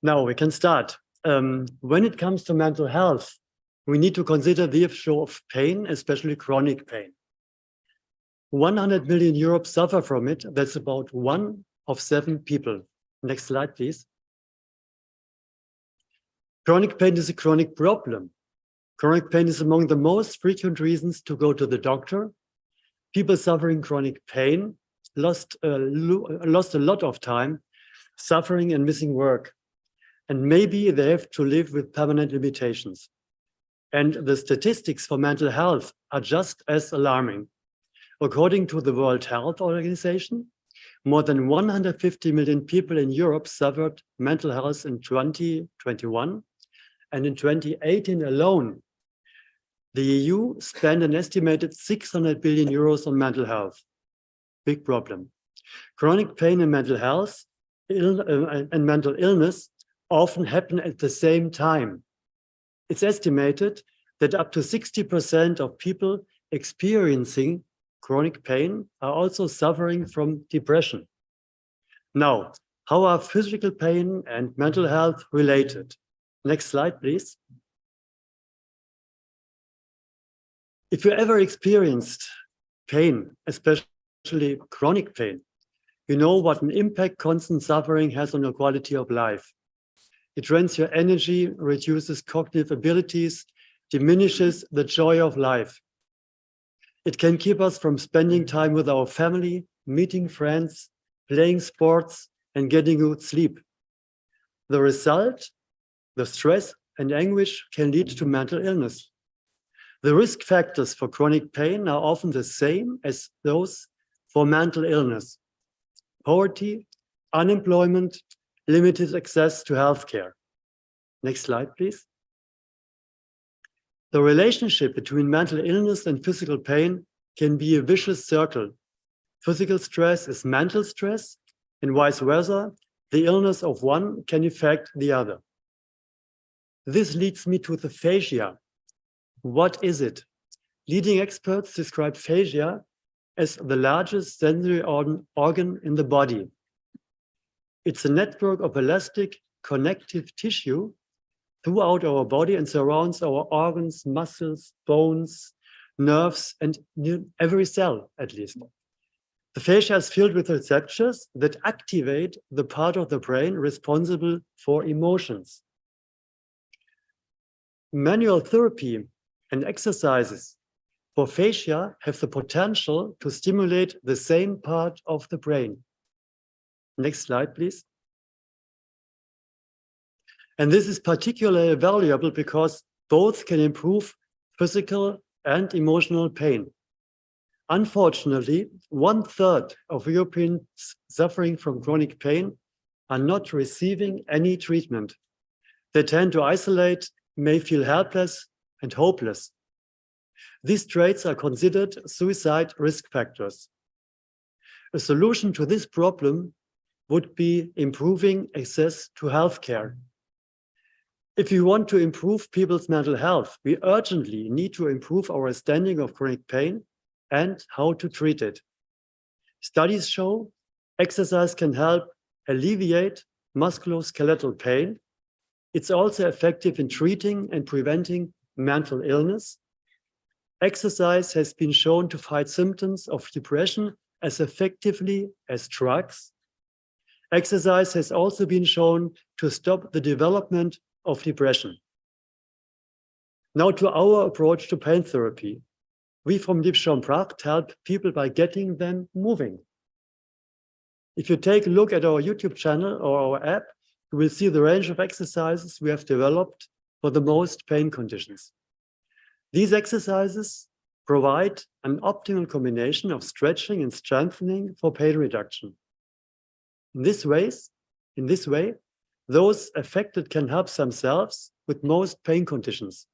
Now we can start. When it comes to mental health, we need to consider the issue of pain, especially chronic pain. 100 million Europe suffer from it. That's about 1 of 7 people. Next slide, please. Chronic pain is a chronic problem. Chronic pain is among the most frequent reasons to go to the doctor. People suffering chronic pain lost a lot of time suffering and missing work. And maybe they have to live with permanent limitations. And the statistics for mental health are just as alarming. According to the World Health Organization, more than 150 million people in Europe suffered mental health in 2021. And in 2018 alone, the EU spent an estimated 600 billion euros on mental health. Big problem. Chronic pain and mental health and mental illness often happen at the same time. It's estimated that up to 60% of people experiencing chronic pain are also suffering from depression. Now, how are physical pain and mental health related? Next slide, please. If you ever experienced pain, especially chronic pain, you know what an impact constant suffering has on your quality of life. It drains your energy, reduces cognitive abilities, diminishes the joy of life. It can keep us from spending time with our family, meeting friends, playing sports, and getting good sleep. The result, the stress and anguish can lead to mental illness. The risk factors for chronic pain are often the same as those for mental illness: poverty, unemployment, limited access to healthcare. Next slide, please. The relationship between mental illness and physical pain can be a vicious circle. Physical stress is mental stress, and vice versa. The illness of one can affect the other. This leads me to the fascia. What is it? Leading experts describe fascia as the largest sensory organ in the body. It's a network of elastic connective tissue throughout our body and surrounds our organs, muscles, bones, nerves, and every cell, at least. The fascia is filled with receptors that activate the part of the brain responsible for emotions. Manual therapy and exercises for fascia have the potential to stimulate the same part of the brain. Next slide, please. And this is particularly valuable because both can improve physical and emotional pain. Unfortunately, 1/3 of Europeans suffering from chronic pain are not receiving any treatment. They tend to isolate, may feel helpless and hopeless. These traits are considered suicide risk factors. A solution to this problem would be improving access to healthcare. If we want to improve people's mental health, we urgently need to improve our understanding of chronic pain and how to treat it. Studies show exercise can help alleviate musculoskeletal pain. It's also effective in treating and preventing mental illness. Exercise has been shown to fight symptoms of depression as effectively as drugs. Exercise has also been shown to stop the development of depression. Now to our approach to pain therapy. We from Lipschon Pracht help people by getting them moving. If you take a look at our YouTube channel or our app, you will see the range of exercises we have developed for the most pain conditions. These exercises provide an optimal combination of stretching and strengthening for pain reduction. In this way, those affected can help themselves with most pain conditions.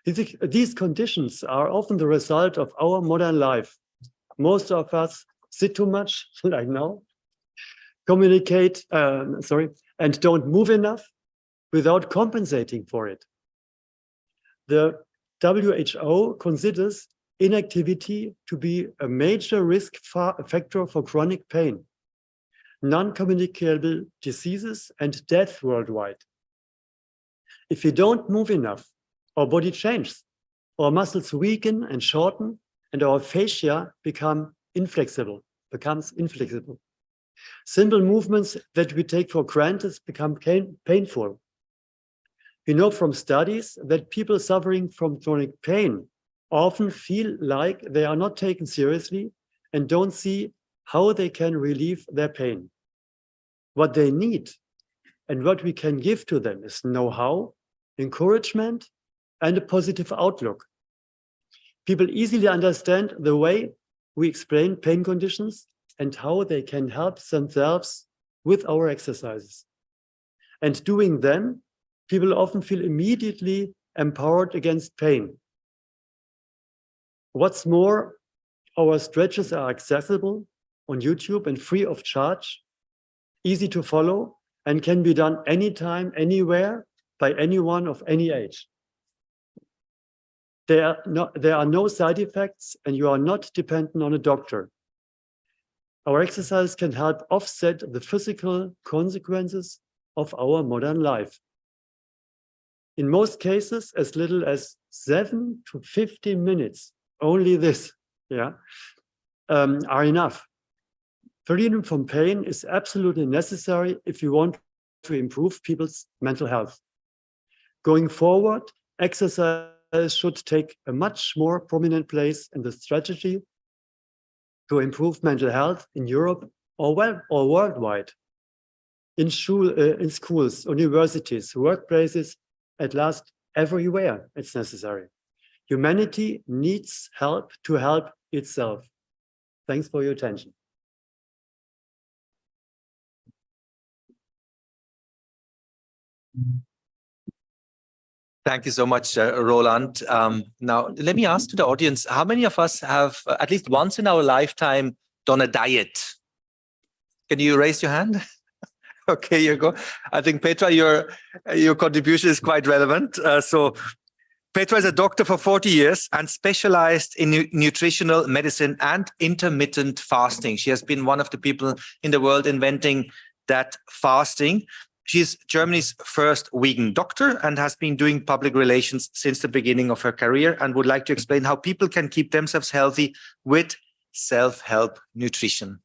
These conditions are often the result of our modern life. Most of us sit too much, like now, and don't move enough without compensating for it. The WHO considers inactivity to be a major risk factor for chronic pain, non-communicable diseases, and death worldwide. If you don't move enough, our body changes. Our muscles weaken and shorten, and our fascia becomes inflexible. Simple movements that we take for granted become painful. We know from studies that people suffering from chronic pain often feel like they are not taken seriously and don't see how they can relieve their pain. What they need and what we can give to them is know-how, encouragement, and a positive outlook. People easily understand the way we explain pain conditions and how they can help themselves with our exercises. And doing them, people often feel immediately empowered against pain. What's more, our stretches are accessible on YouTube and free of charge, easy to follow, and can be done anytime, anywhere, by anyone of any age. There are no side effects, and you are not dependent on a doctor. Our exercise can help offset the physical consequences of our modern life. In most cases, as little as 7 to 15 minutes, only this, are enough. Freedom from pain is absolutely necessary if you want to improve people's mental health. Going forward, exercise should take a much more prominent place in the strategy to improve mental health in Europe or worldwide. In schools, universities, workplaces, at last, everywhere it's necessary. Humanity needs help to help itself. Thanks for your attention. Thank you so much, Roland. Now, let me ask to the audience, how many of us have at least once in our lifetime done a diet? Can you raise your hand? Okay, you go. I think, Petra, your contribution is quite relevant. So Petra is a doctor for 40 years and specialized in nutritional medicine and intermittent fasting. She has been one of the people in the world inventing that fasting. She's Germany's first vegan doctor and has been doing public relations since the beginning of her career and would like to explain how people can keep themselves healthy with self-help nutrition.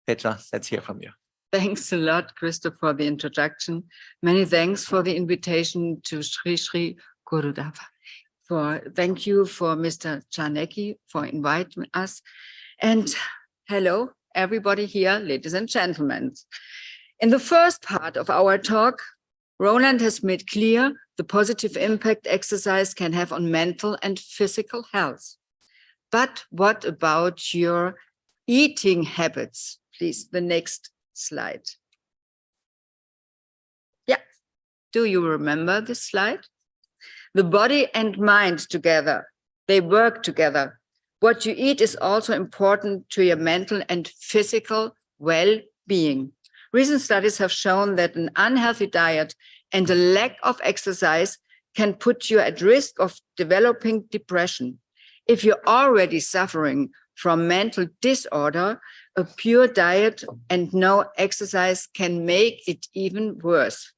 Petra, let's hear from you. Thanks a lot, Christoph, for the introduction. Many thanks for the invitation to Sri Sri Gurudev. Thank you for Mr. Czarnecki for inviting us. And hello, everybody here, ladies and gentlemen. In the first part of our talk, Roland has made clear the positive impact exercise can have on mental and physical health. But what about your eating habits? Please, the next slide. Yeah, do you remember this slide? The body and mind together, they work together. What you eat is also important to your mental and physical well-being. Recent studies have shown that an unhealthy diet and a lack of exercise can put you at risk of developing depression. If you're already suffering from mental disorder, a pure diet and no exercise can make it even worse.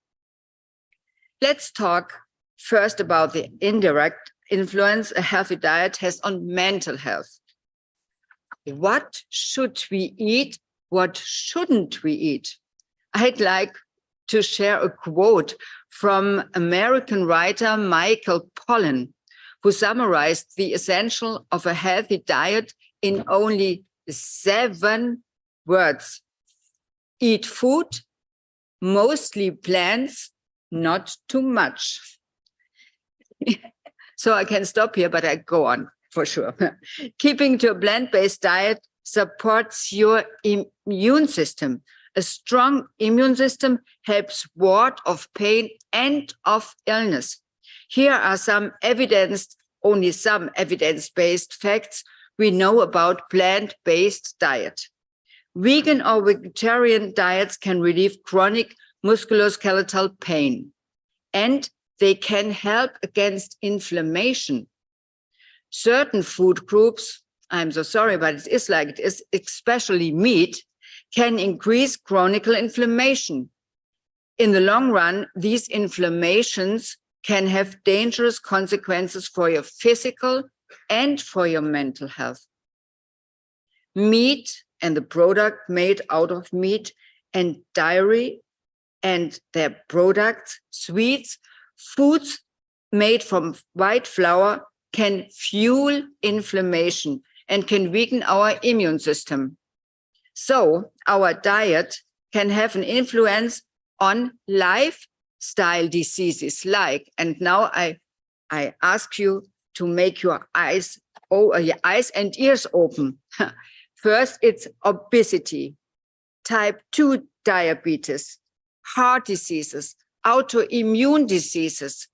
Let's talk first about the indirect influence a healthy diet has on mental health. What should we eat? What shouldn't we eat? I'd like to share a quote from American writer Michael Pollan, who summarized the essential of a healthy diet in only 7 words. Eat food, mostly plants, not too much. So I can stop here, but I go on for sure. Keeping to a plant-based diet supports your immune system. A strong immune system helps ward off pain and of illness. Here are only some evidence-based facts we know about plant-based diet. Vegan or vegetarian diets can relieve chronic musculoskeletal pain, and they can help against inflammation. Certain food groups, I'm so sorry, but it is like it is, especially meat, can increase chronic inflammation. In the long run, these inflammations can have dangerous consequences for your physical and for your mental health. Meat and the product made out of meat and dairy and their products, sweets, foods made from white flour can fuel inflammation and can weaken our immune system. So our diet can have an influence on lifestyle diseases like, and now I ask you to make your eyes and ears open. First, it's obesity, type 2 diabetes, heart diseases, autoimmune diseases,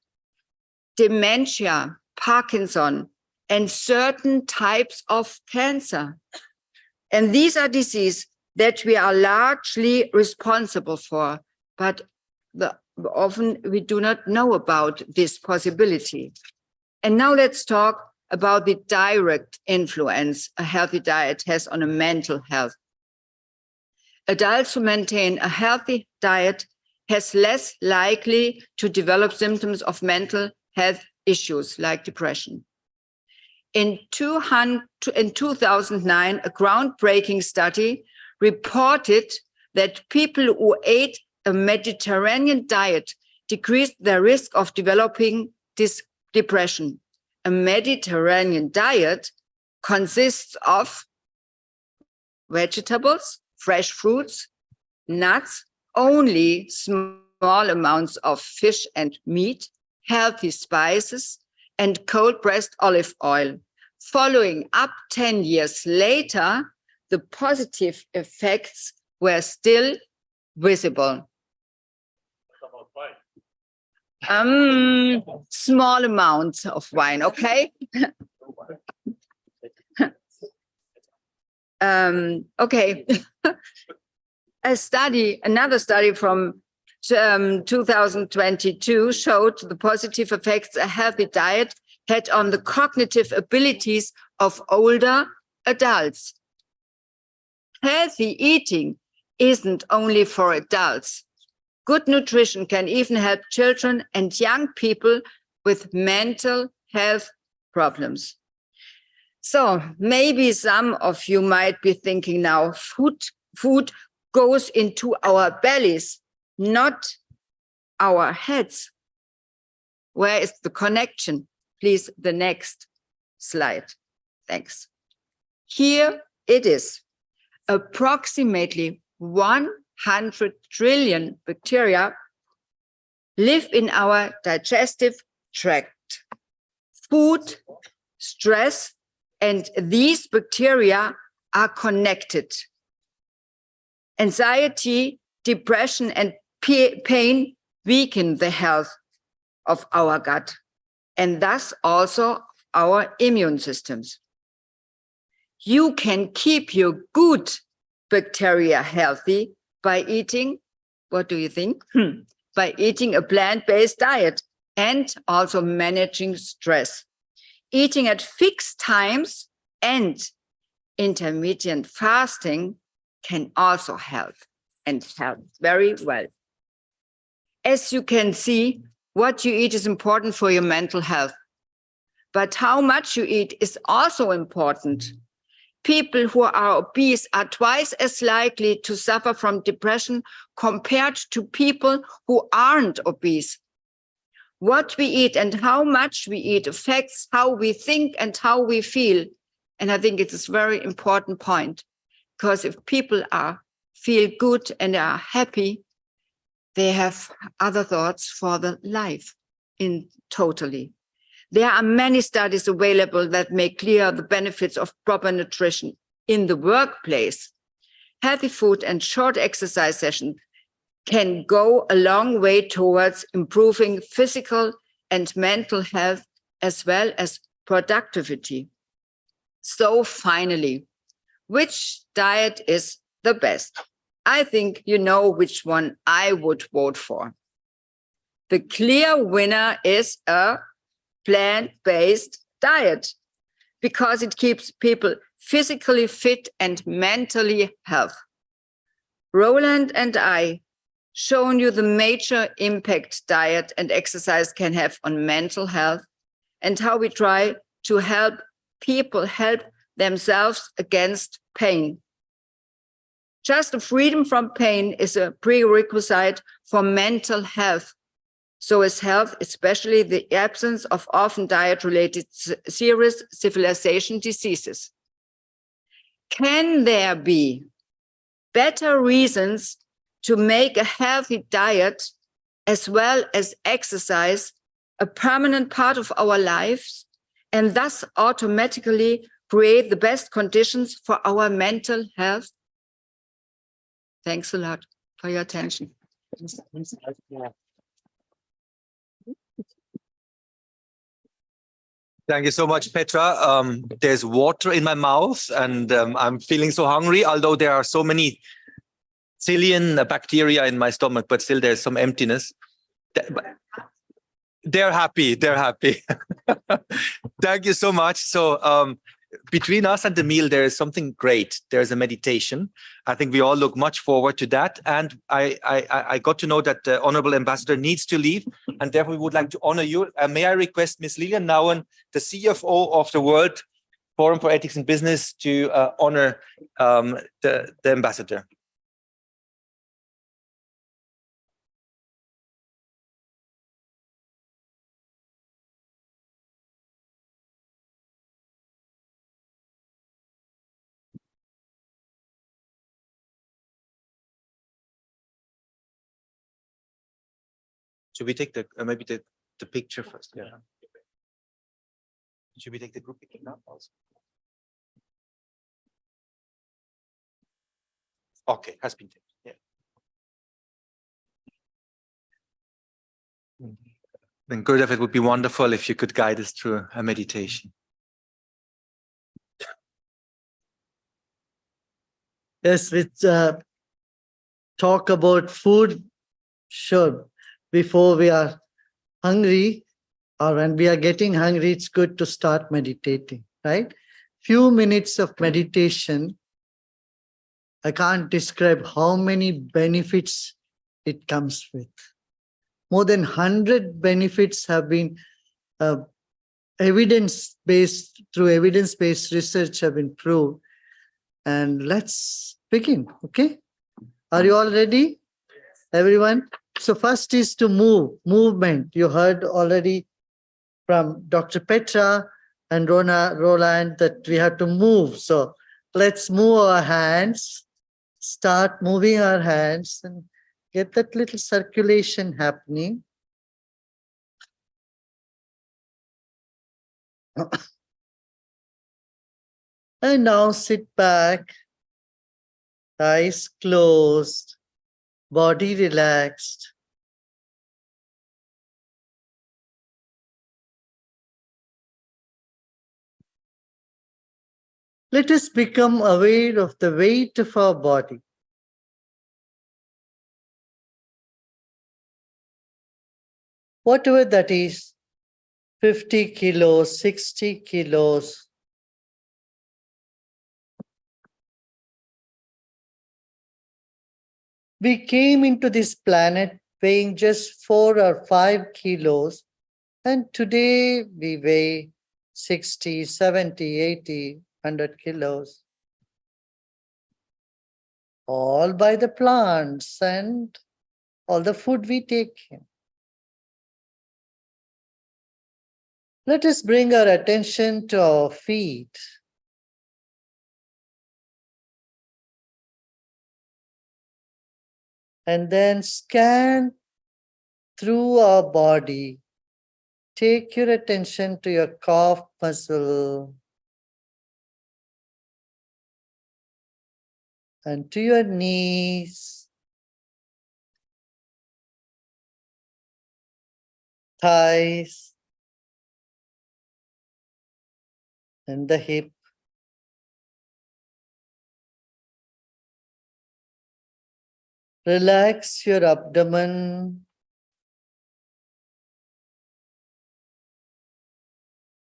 dementia, Parkinson, and certain types of cancer. And these are diseases that we are largely responsible for, but often we do not know about this possibility. And now let's talk about the direct influence a healthy diet has on a mental health. Adults who maintain a healthy diet has less likely to develop symptoms of mental health issues like depression. In 2009, a groundbreaking study reported that people who ate a Mediterranean diet decreased their risk of developing this depression. A Mediterranean diet consists of vegetables, fresh fruits, nuts, only small amounts of fish and meat, healthy spices, and cold-pressed olive oil. Following up 10 years later, the positive effects were still visible. Small amounts of wine, okay? Okay. Another study from 2022 showed the positive effects a healthy diet had on the cognitive abilities of older adults. Healthy eating isn't only for adults. Good nutrition can even help children and young people with mental health problems. So maybe some of you might be thinking now, food goes into our bellies, not our heads. Where is the connection? Please, the next slide. Thanks. Here it is. Approximately 100 trillion bacteria live in our digestive tract. Food, stress, and these bacteria are connected. Anxiety, depression, and pain weaken the health of our gut and thus also our immune systems. You can keep your good bacteria healthy by eating, what do you think? By eating a plant-based diet and also managing stress. Eating at fixed times and intermittent fasting can also help and help very well. As you can see, what you eat is important for your mental health, but how much you eat is also important. People who are obese are twice as likely to suffer from depression compared to people who aren't obese. What we eat and how much we eat affects how we think and how we feel. And I think it is a very important point, because if people feel good and are happy, they have other thoughts for the life in totally. There are many studies available that make clear the benefits of proper nutrition in the workplace. Healthy food and short exercise sessions can go a long way towards improving physical and mental health as well as productivity. So finally, which diet is the best? I think you know which one I would vote for. The clear winner is a plant-based diet because it keeps people physically fit and mentally healthy. Roland and I shown you the major impact diet and exercise can have on mental health and how we try to help people help themselves against pain. Just the freedom from pain is a prerequisite for mental health. So is health, especially the absence of often diet-related serious civilization diseases. Can there be better reasons to make a healthy diet as well as exercise a permanent part of our lives and thus automatically create the best conditions for our mental health? Thanks a lot for your attention. Thank you so much, Petra. There's water in my mouth and I'm feeling so hungry, although there are so many zillion bacteria in my stomach, but still there's some emptiness. They're happy, they're happy. Thank you so much. So between us and the meal, there is something great. There's a meditation. I think we all look much forward to that. And I got to know that the Honorable Ambassador needs to leave, and therefore we would like to honor you. May I request Ms. Lilian Nouwen, the CFO of the World Forum for Ethics in Business, to honor the Ambassador. Should we take the maybe the picture first? Yeah. Should we take the group picture now also? Okay, has been taken. Yeah. Then Gurudev, it would be wonderful if you could guide us through a meditation. Yes, we talk about food, sure. Before we are hungry or when we are getting hungry, it's good to start meditating, right? Few minutes of meditation, I can't describe how many benefits it comes with. More than 100 benefits have been evidence-based, through evidence-based research have been proved. And let's begin, okay? Are you all ready? Everyone? So first is to movement. You heard already from Dr. Petra and Roland that we have to move. So let's move our hands, start moving our hands and get that little circulation happening. And now sit back, eyes closed, body relaxed. Let us become aware of the weight of our body. Whatever that is, 50 kilos, 60 kilos. We came into this planet weighing just 4 or 5 kilos, and today we weigh 60, 70, 80, 100 kilos. All by the plants and all the food we take in. Let us bring our attention to our feet. And then scan through our body. Take your attention to your calf muscle and to your knees, thighs, and the hip. Relax your abdomen,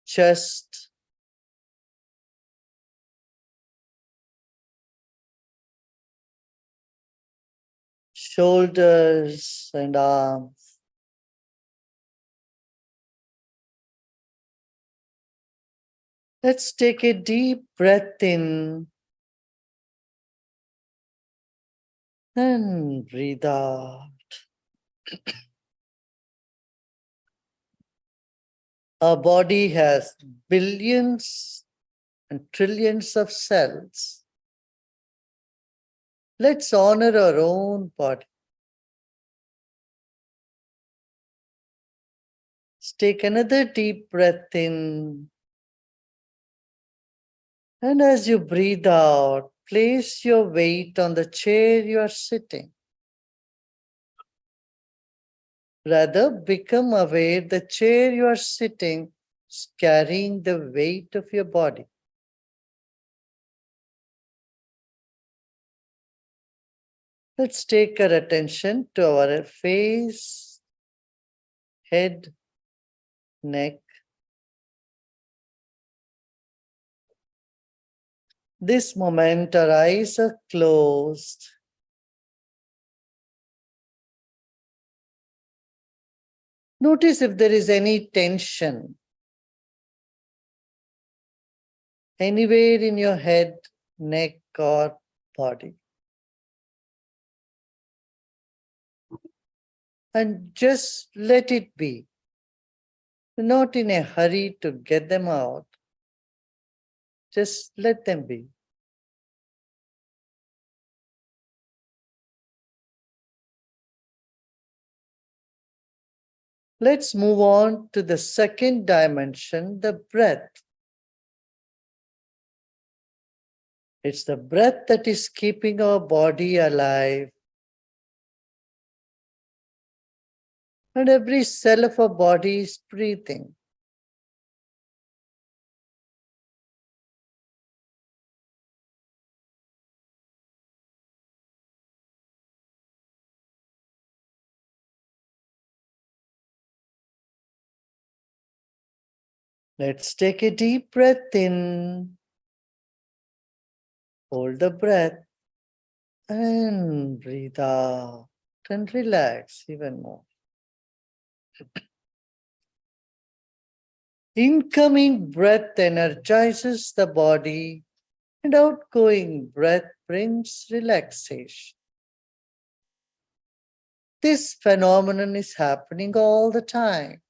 chest, shoulders and arms. Let's take a deep breath in and breathe out. Our body has billions and trillions of cells. Let's honor our own body. Let's take another deep breath in. And as you breathe out, place your weight on the chair you are sitting. Rather, become aware the chair you are sitting is carrying the weight of your body. Let's take our attention to our face, head, neck. This moment, our eyes are closed. Notice if there is any tension anywhere in your head, neck, or body. And just let it be. Not in a hurry to get them out. Just let them be. Let's move on to the second dimension, the breath. It's the breath that is keeping our body alive. And every cell of our body is breathing. Let's take a deep breath in. Hold the breath and breathe out and relax even more. Incoming breath energizes the body and outgoing breath brings relaxation. This phenomenon is happening all the time.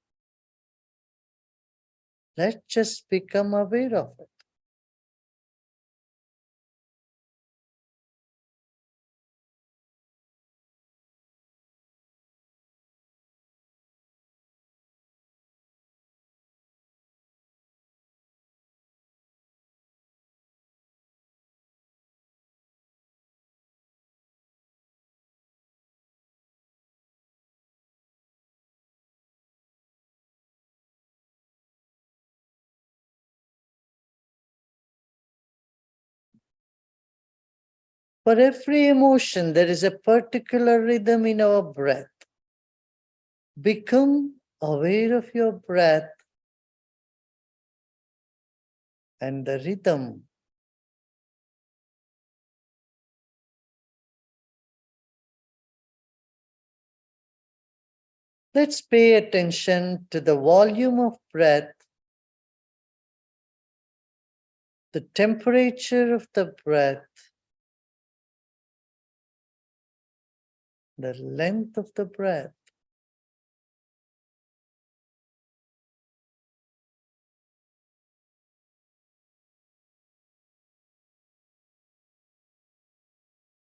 Let's just become aware of it. For every emotion, there is a particular rhythm in our breath. Become aware of your breath and the rhythm. Let's pay attention to the volume of breath, the temperature of the breath, the length of the breath.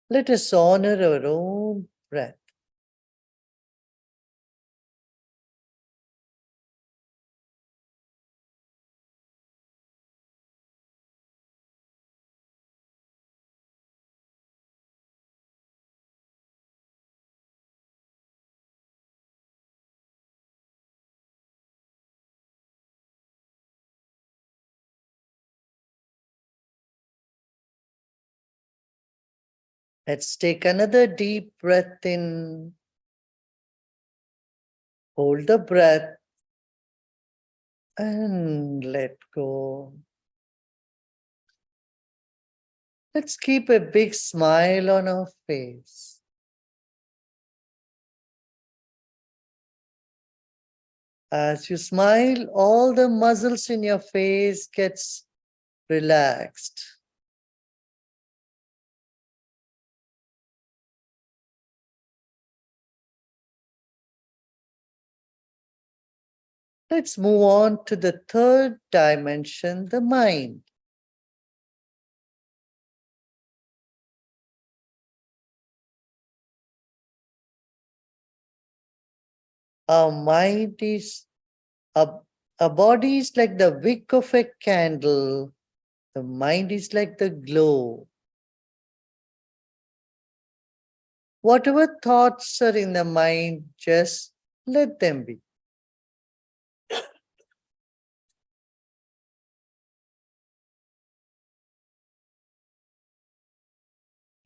Let us honor our own breath. Let's take another deep breath in. Hold the breath and let go. Let's keep a big smile on our face. As you smile, all the muscles in your face gets relaxed. Let's move on to the third dimension, the mind. Our mind is, our body is like the wick of a candle. The mind is like the glow. Whatever thoughts are in the mind, just let them be.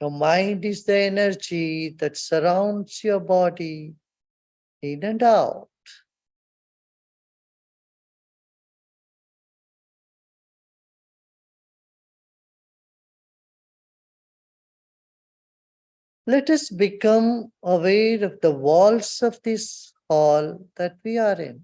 Your mind is the energy that surrounds your body in and out. Let us become aware of the walls of this hall that we are in.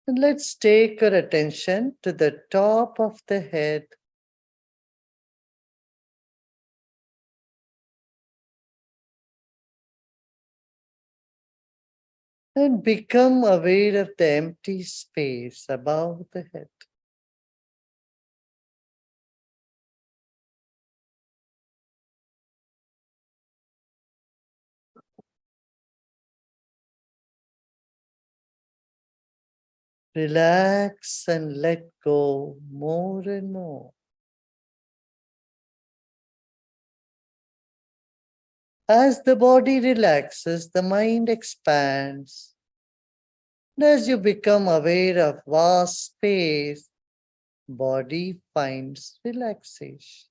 And let's take our attention to the top of the head. And become aware of the empty space above the head. Relax and let go more and more. As the body relaxes, the mind expands. And as you become aware of vast space, body finds relaxation.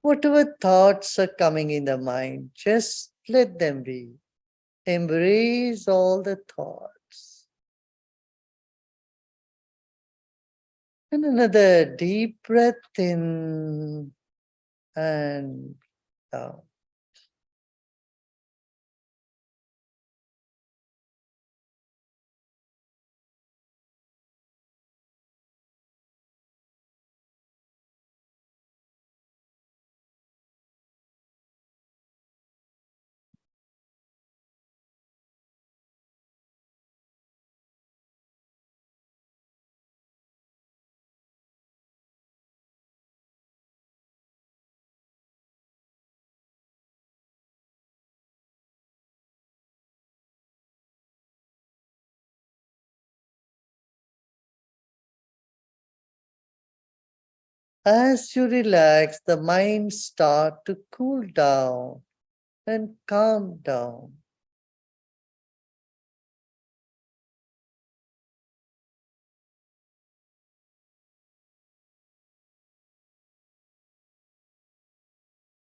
Whatever thoughts are coming in the mind, just let them be. Embrace all the thoughts. And another deep breath in and out. As you relax, the mind starts to cool down and calm down.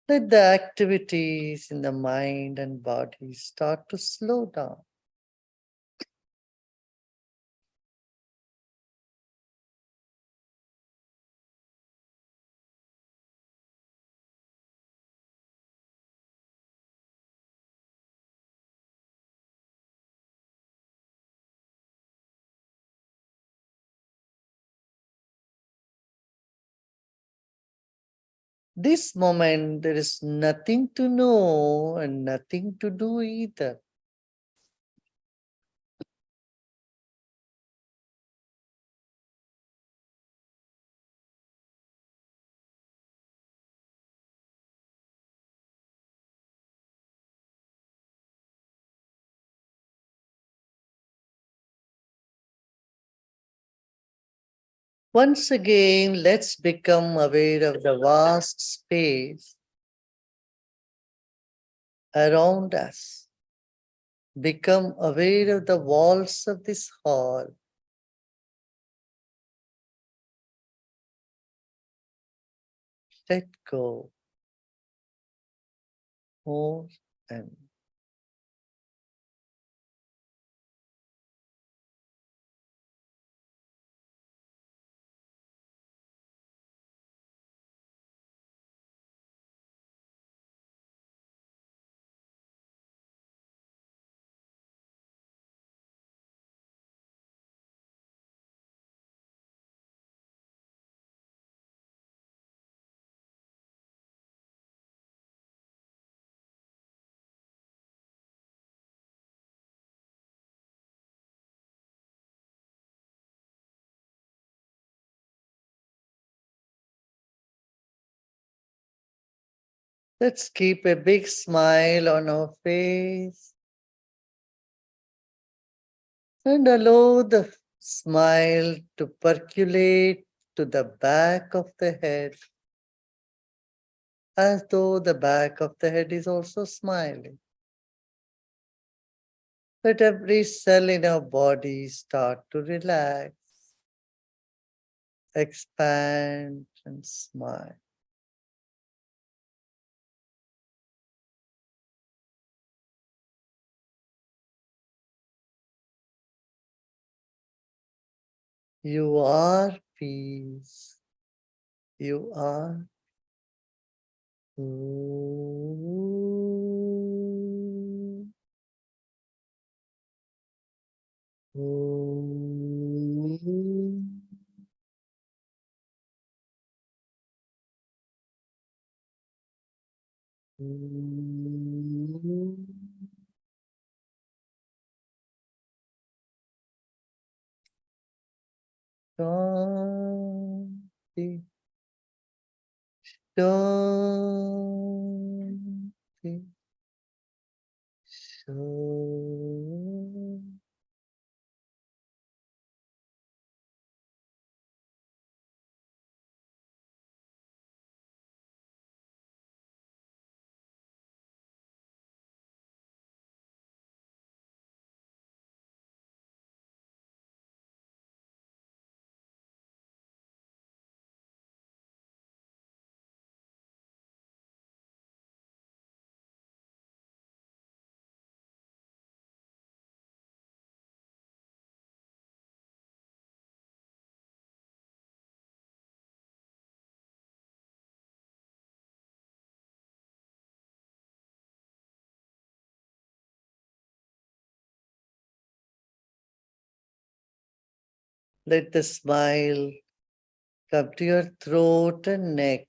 Let the activities in the mind and body start to slow down. This moment, there is nothing to know and nothing to do either. Once again, let's become aware of the vast space around us. Become aware of the walls of this hall. let go more and let's keep a big smile on our face and allow the smile to percolate to the back of the head, as though the back of the head is also smiling. Let every cell in our body start to relax, expand, and smile. You are peace. You are. Om. Om. Om. Shanti. Shanti. Shanti. Let the smile come to your throat and neck.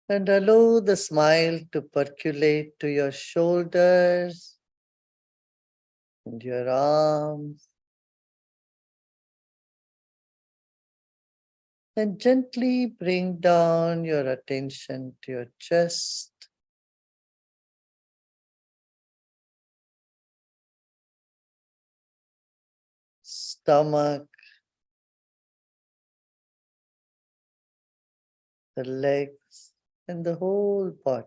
And allow the smile to percolate to your shoulders and your arms. And gently bring down your attention to your chest, stomach, the legs, and the whole body.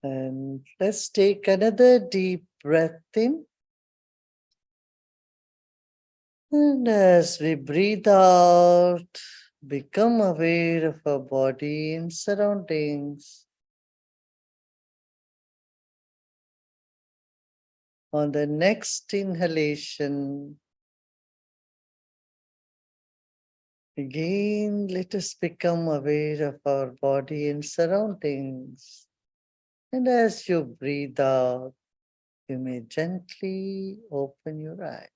And let's take another deep breath in. And as we breathe out, become aware of our body and surroundings. On the next inhalation, again, let us become aware of our body and surroundings. And as you breathe out, you may gently open your eyes.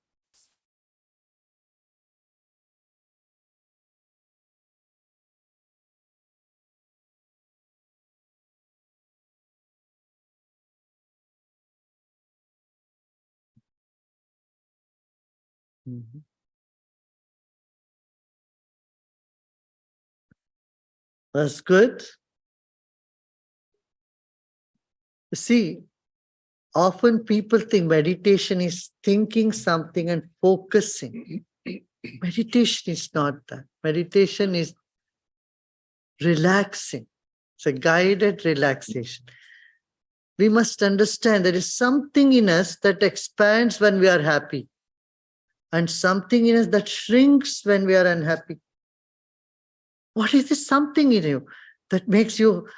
Mhm. That's good. See, often people think meditation is thinking something and focusing. Meditation is not that. Meditation is relaxing. It's a guided relaxation. We must understand there is something in us that expands when we are happy, and something in us that shrinks when we are unhappy. What is this something in you that makes you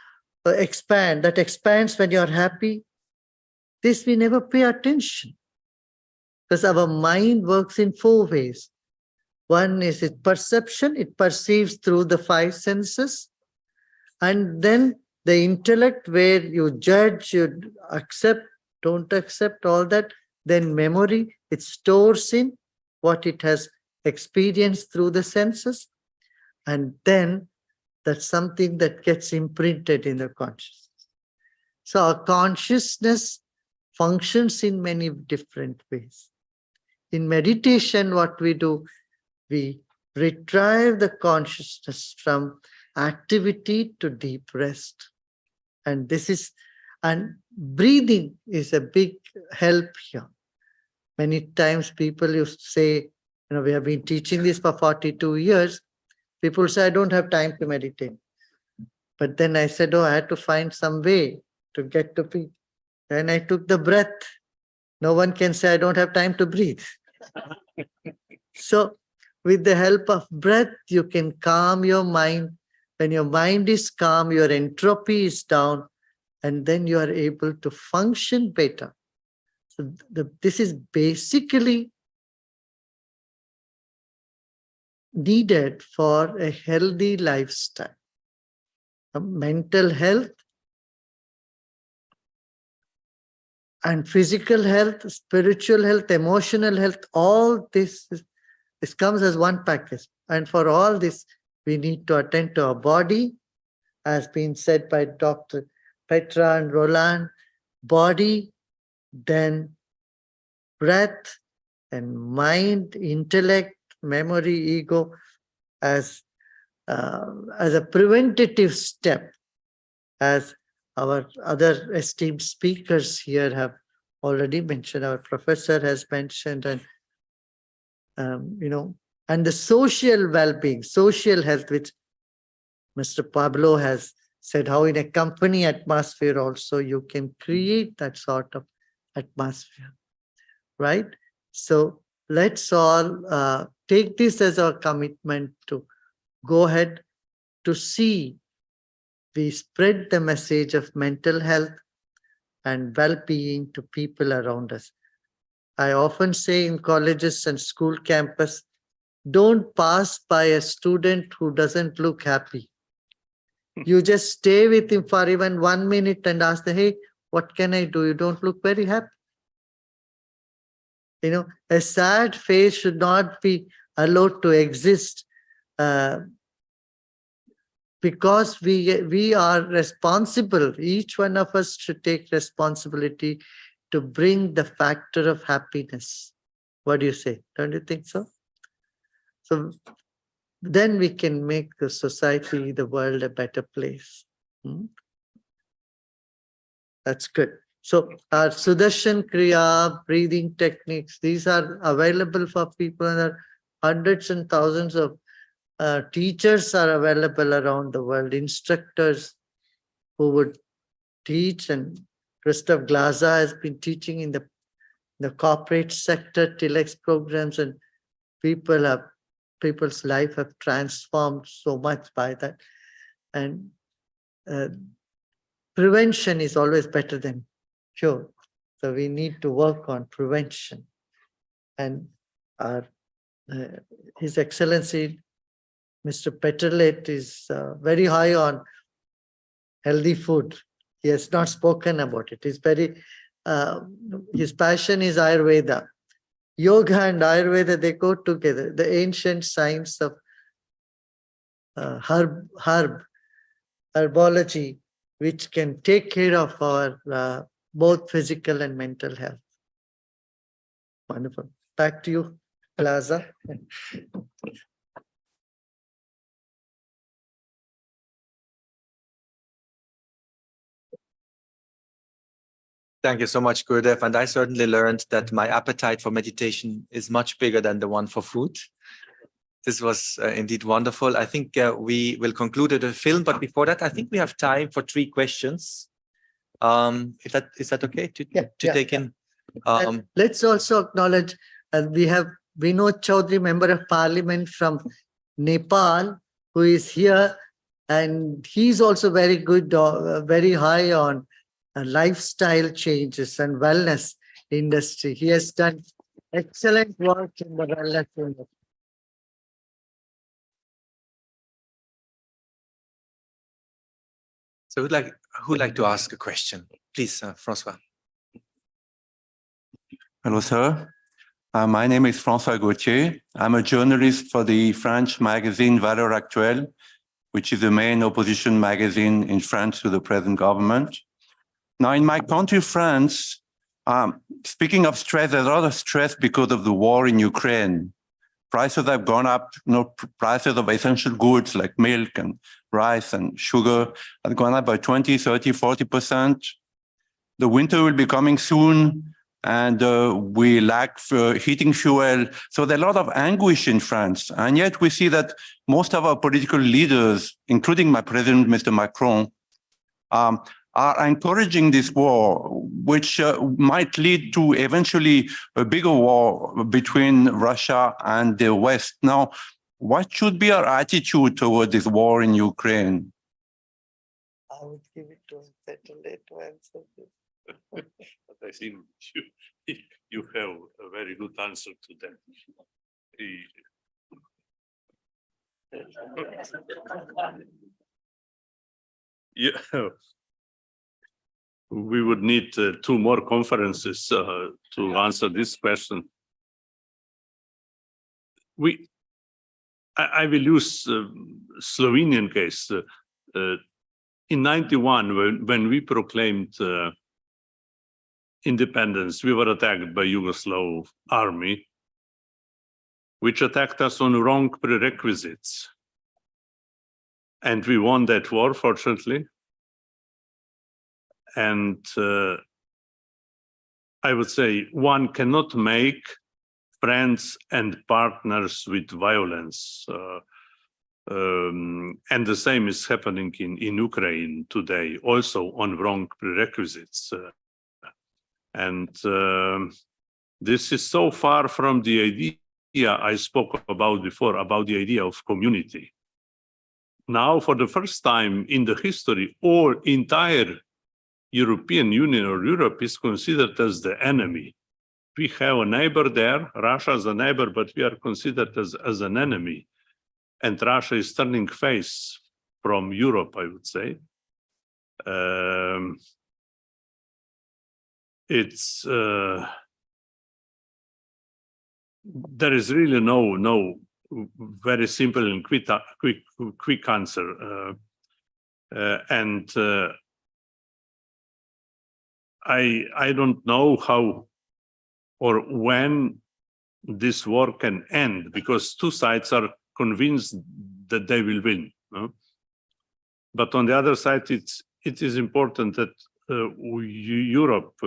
expand, that expands when you're happy? This we never pay attention, because our mind works in 4 ways. One is its perception, it perceives through the 5 senses. And then the intellect, where you judge, you accept, don't accept, all that. Then memory, it stores in what it has experienced through the senses. And then that's something that gets imprinted in the consciousness. So our consciousness functions in many different ways. In meditation, what we do, we retrieve the consciousness from activity to deep rest. And breathing is a big help here. Many times people used to say, we have been teaching this for 42 years. People say, I don't have time to meditate. But then I said, I had to find some way to get to breathe. Then I took the breath. No one can say, I don't have time to breathe. So with the help of breath, you can calm your mind. When your mind is calm, your entropy is down, and then you are able to function better. So this is basically needed for a healthy lifestyle. Mental health and physical health, spiritual health, emotional health, all this comes as one package. And for all this, we need to attend to our body, as been said by Dr. Petra and Roland. Body, then breath, and mind, intellect, memory, ego, as a preventative step, as our other esteemed speakers here have already mentioned, our professor has mentioned, and and the social well-being, social health, which Mr. Pablo has said, how in a company atmosphere also you can create that sort of atmosphere, right? So let's all take this as our commitment to go ahead to see we spread the message of mental health and well-being to people around us. I often say in colleges and school campus, don't pass by a student who doesn't look happy. You just stay with him for even 1 minute and ask them, hey, what can I do? You don't look very happy. A sad face should not be allowed to exist because we are responsible. Each one of us should take responsibility to bring the factor of happiness. What do you say? Don't you think so? So then we can make the society, the world a better place. That's good. So our Sudarshan Kriya, breathing techniques, these are available for people, and there are hundreds and thousands of teachers are available around the world, instructors who would teach, and Christoph Glaser has been teaching in the corporate sector, TILEX programs, and people's life have transformed so much by that. And prevention is always better than cure. So we need to work on prevention. And His Excellency, Mr. Peterlet, is very high on healthy food. He has not spoken about it. He's his passion is Ayurveda. Yoga and Ayurveda, they go together. The ancient science of herbology, which can take care of our both physical and mental health. Wonderful. Back to you, Plaza. Thank you so much, Gurudev. And I certainly learned that my appetite for meditation is much bigger than the one for food. This was indeed wonderful. I think we will conclude the film, but before that, I think we have time for 3 questions. If that is that okay to take in? And let's also acknowledge we have Vinod Chaudhary, Member of Parliament from Nepal, who is here, and he's also very good, very high on lifestyle changes and wellness industry. He has done excellent work in the wellness industry. So who'd like to ask a question? Please, Francois. Hello, sir. My name is François Gauthier. I'm a journalist for the French magazine Valeurs Actuelles, which is the main opposition magazine in France to the present government. Now, in my country, France, speaking of stress, there's a lot of stress because of the war in Ukraine. Prices have gone up, prices of essential goods like milk and rice and sugar have gone up by 20, 30, 40%. The winter will be coming soon, and we lack heating fuel. So there's a lot of anguish in France. And yet we see that most of our political leaders, including my president, Mr. Macron, are encouraging this war, which might lead to eventually a bigger war between Russia and the West. Now, what should be our attitude toward this war in Ukraine? I would give it to Saturday to answer this. But I think you have a very good answer to that. Yeah, we would need 2 more conferences to answer this question. I will use Slovenian case. In 91, when we proclaimed independence, we were attacked by Yugoslav army, which attacked us on wrong prerequisites. And we won that war, fortunately. And I would say one cannot make friends and partners with violence. And the same is happening in Ukraine today, also on wrong prerequisites. And this is so far from the idea I spoke about before, about the idea of community. Now, for the first time in the history, all entire European Union or Europe is considered as the enemy. We have a neighbor there, Russia is a neighbor, but we are considered as an enemy. And Russia is turning face from Europe, I would say. There is really no very simple and quick answer. I don't know how or when this war can end, because 2 sides are convinced that they will win. No? But on the other side, it is important that Europe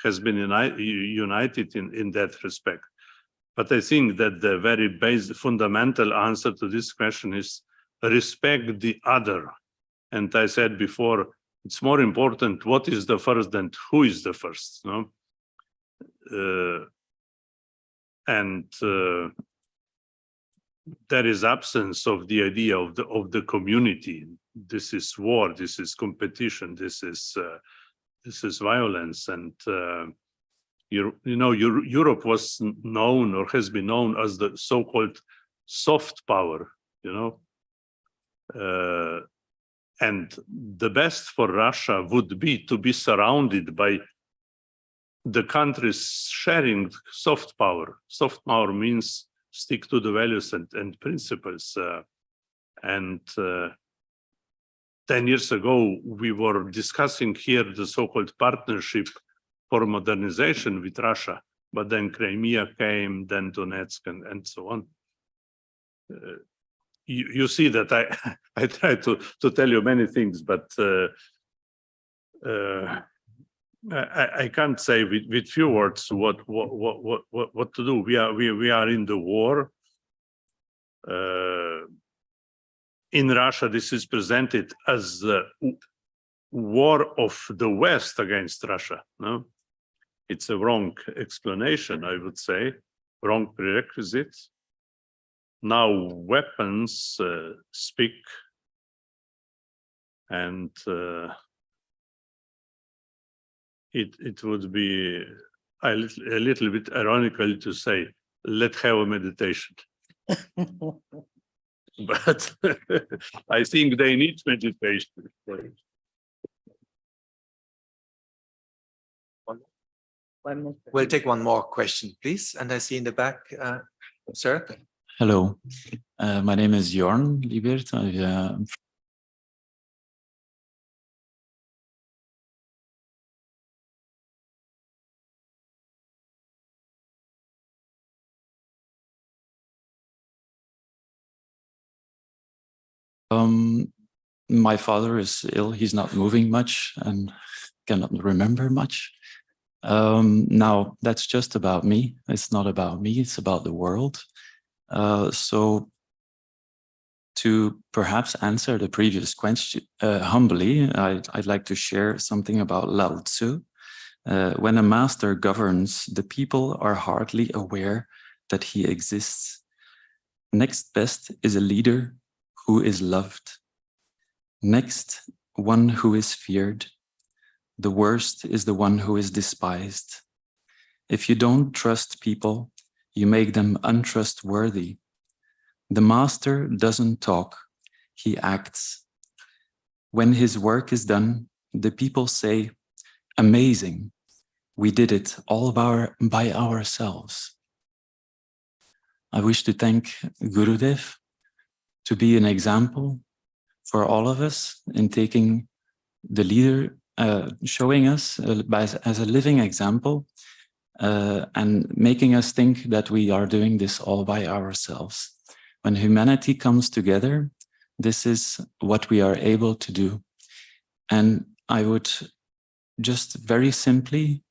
has been united in that respect. But I think that the very basic, fundamental answer to this question is respect the other. And I said before, it's more important what is the first than who is the first. No? There is absence of the idea of the community. This is war. This is competition. This is violence. And Europe was known or has been known as the so-called soft power. And the best for Russia would be to be surrounded by the countries sharing soft power. Soft power means stick to the values and principles. 10 years ago, we were discussing here the so-called partnership for modernization with Russia, but then Crimea came, then Donetsk, and so on. You see that I try to tell you many things, but I can't say with few words what to do. We are in the war. in Russia, this is presented as the war of the West against Russia. No, it's a wrong explanation, I would say, wrong prerequisite. Now weapons speak, and it would be a little bit ironical to say, let's have a meditation. But I think they need meditation. We'll take one more question, please. And I see in the back, sir. Hello, my name is Jorn Liebert. My father is ill. He's not moving much and cannot remember much. Now, that's just about me. It's not about me. It's about the world. So to perhaps answer the previous question humbly, I'd like to share something about Lao Tzu. When a master governs, the people are hardly aware that he exists. Next best is a leader who is loved. Next, one who is feared. The worst is the one who is despised. If you don't trust people, you make them untrustworthy. The master doesn't talk, he acts. When his work is done, the people say, amazing, we did it all by ourselves. I wish to thank Gurudev to be an example for all of us in taking the leader, showing us as a living example and making us think that we are doing this all by ourselves. When humanity comes together, this is what we are able to do. And I would just very simply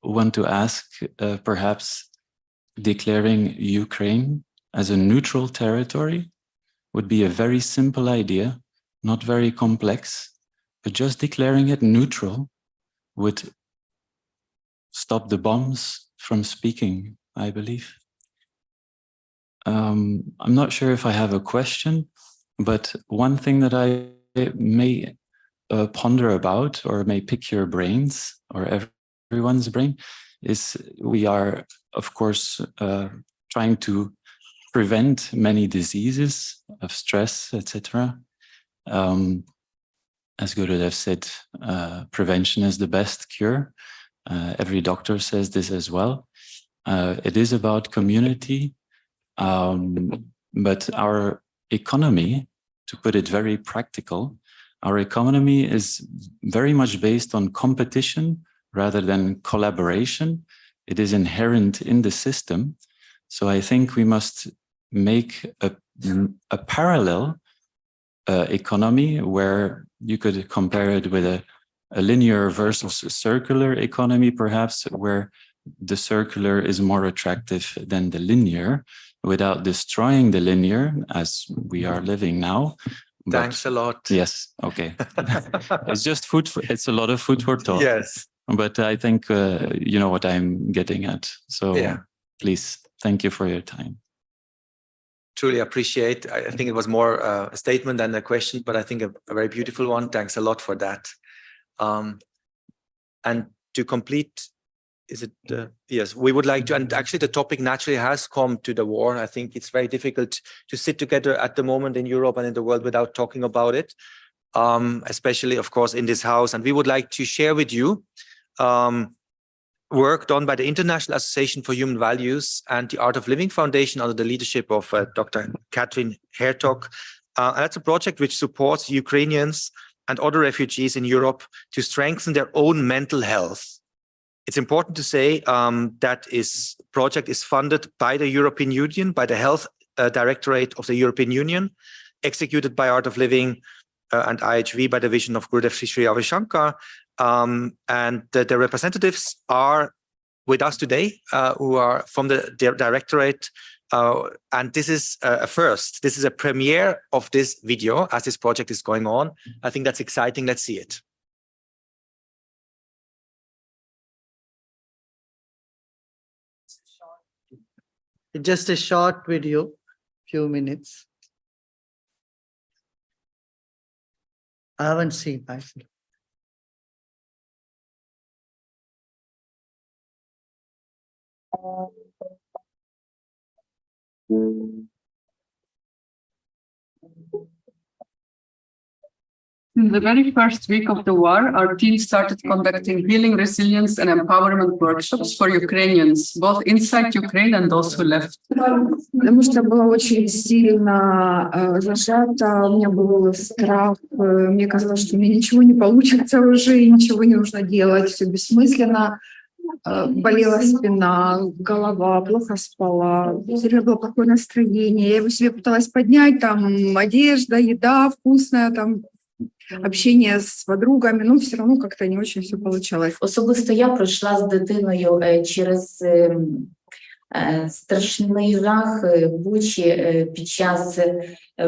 want to ask, perhaps declaring Ukraine as a neutral territory would be a very simple idea, not very complex, but just declaring it neutral would stop the bombs from speaking, I believe. I'm not sure if I have a question, but one thing that I may ponder about or may pick your brains or everyone's brain is we are, of course, trying to prevent many diseases of stress, etc. As Gurudev said, prevention is the best cure. Every doctor says this as well. It is about community, but our economy, to put it very practical, our economy is very much based on competition rather than collaboration. It is inherent in the system. So I think we must make a parallel economy where you could compare it with a linear versus a circular economy, perhaps, where the circular is more attractive than the linear without destroying the linear as we are living now. Thanks a lot. Yes, okay. It's just food for, it's a lot of food for thought. Yes. But I think you know what I'm getting at. So yeah. Please, thank you for your time. Truly appreciate. I think it was more a statement than a question, but I think a very beautiful one. Thanks a lot for that. And to complete, is it, yes, we would like to, and actually the topic naturally has come to the war. I think it's very difficult to sit together at the moment in Europe and in the world without talking about it, especially, of course, in this house. And we would like to share with you work done by the International Association for Human Values and the Art of Living Foundation under the leadership of Dr. Katrin Hertog. And that's a project which supports Ukrainians and other refugees in Europe to strengthen their own mental health. It's important to say that this project is funded by the European Union, by the Health Directorate of the European Union, executed by Art of Living and IHV by the vision of Gurudev Sri Sri Ravi Shankar. And the representatives are with us today, who are from the directorate, And this is a first. This is a premiere of this video as this project is going on. I think that's exciting. Let's see it. Just a short video, few minutes. I haven't seen myself. In the very first week of the war, our team started conducting healing, resilience, and empowerment workshops for Ukrainians, both inside Ukraine and those who left. Потому что была очень сильно зажата, у меня был страх, мне казалось, что у меня ничего не получится уже, ничего не нужно делать, все бессмысленно. Болела спина, голова, плохо спала, все время было плохое настроение. Я его себе пыталась поднять, там одежда, еда вкусная, там общение з подругами, ну все равно как-то не очень все получалось. Особисто я пройшла з дитиною через страшний жах Бучі під час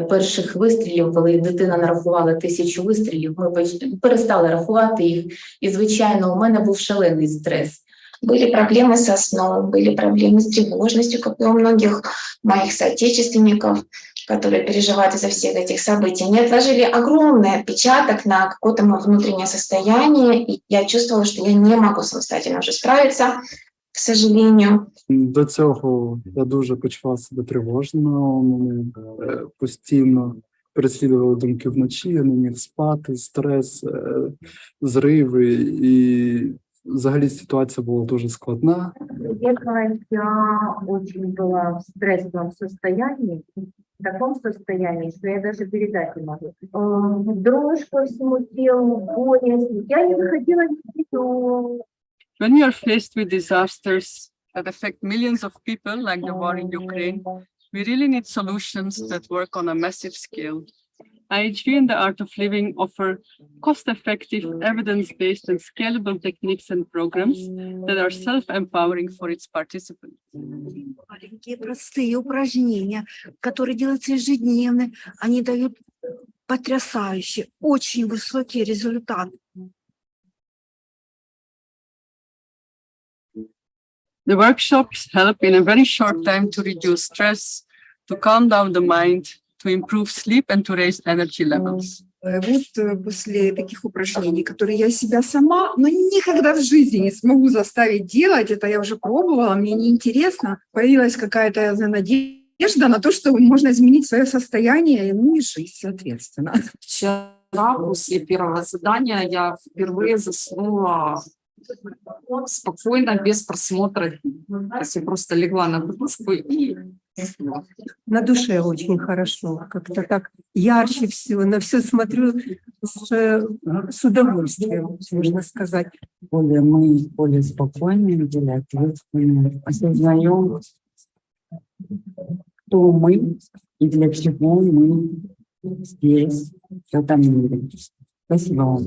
перших вистрілів, коли дитина нарахувала 1000 вистрілів, ми перестали рахувати їх, і, звичайно, у мене був шалений стрес. Были проблемы со сном, были проблемы с тревожностью, как и у многих моих соотечественников, которые переживают из-за всех этих событий. Они отложили огромный отпечаток на какое-то мое внутреннее состояние, и я чувствовала, что я не могу самостоятельно уже справиться, к сожалению. До цього я дуже почував себе тривожно, мене постійно переслідували думки вночі, я не міг спати, стрес, зриви, і взагалі ситуація була дуже складна. Я очень была в стрессовом состоянии, в таком состоянии, что я даже передать не могу. Дрожь по всему телу, боль. Я не выходила из видео. When we are faced with disasters that affect millions of people, like the war in Ukraine, we really need solutions that work on a massive scale. IHV and the Art of Living offer cost-effective, evidence-based and scalable techniques and programs that are self-empowering for its participants. Маленькие простые упражнения, которые делаются ежедневно, они дают потрясающие, очень высокие результаты. The workshops help in a very short time to reduce stress, to calm down the mind, to improve sleep and to raise energy levels. Вот после таких упражнений, которые я себя сама, но никогда в жизни не смогу заставить делать, это я уже пробовала, мне неинтересно, появилась какая-то надежда на то, что можно изменить свое состояние, ну и жизнь, соответственно. Вчера после первого задания я впервые заснула спокойно, без просмотра. То есть я просто легла на подушку и на душе очень хорошо, как-то так ярче все, на все смотрю с удовольствием, можно сказать. Мы более спокойные, более ответственные, осознаем, кто мы и для чего мы здесь, в этом мире. Спасибо.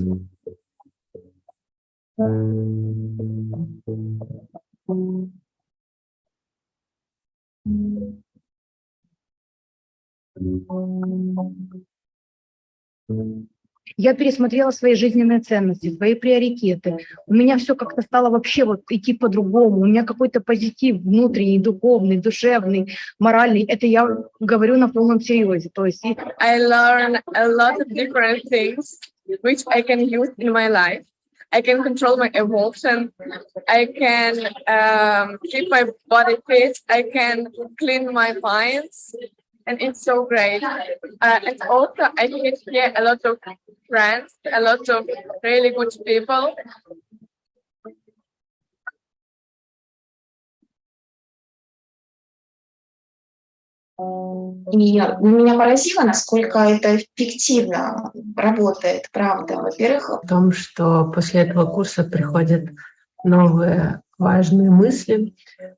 Я пересмотрела свои жизненные ценности, свои приоритеты. У меня все как-то стало вообще вот идти по-другому. У меня какой-то позитив внутренний, духовный, душевный, моральный. Это я говорю на полном серьезе. То есть I learn a lot of different things which I can use in my life. I can control my emotions. I can keep my body fit. I can clean my mind. And it's so great. And also I meet here a lot of friends, a lot of really good people. И меня поразило, насколько это эффективно работает, правда. Во-первых, В том, что после этого курса приходят новые важные мысли,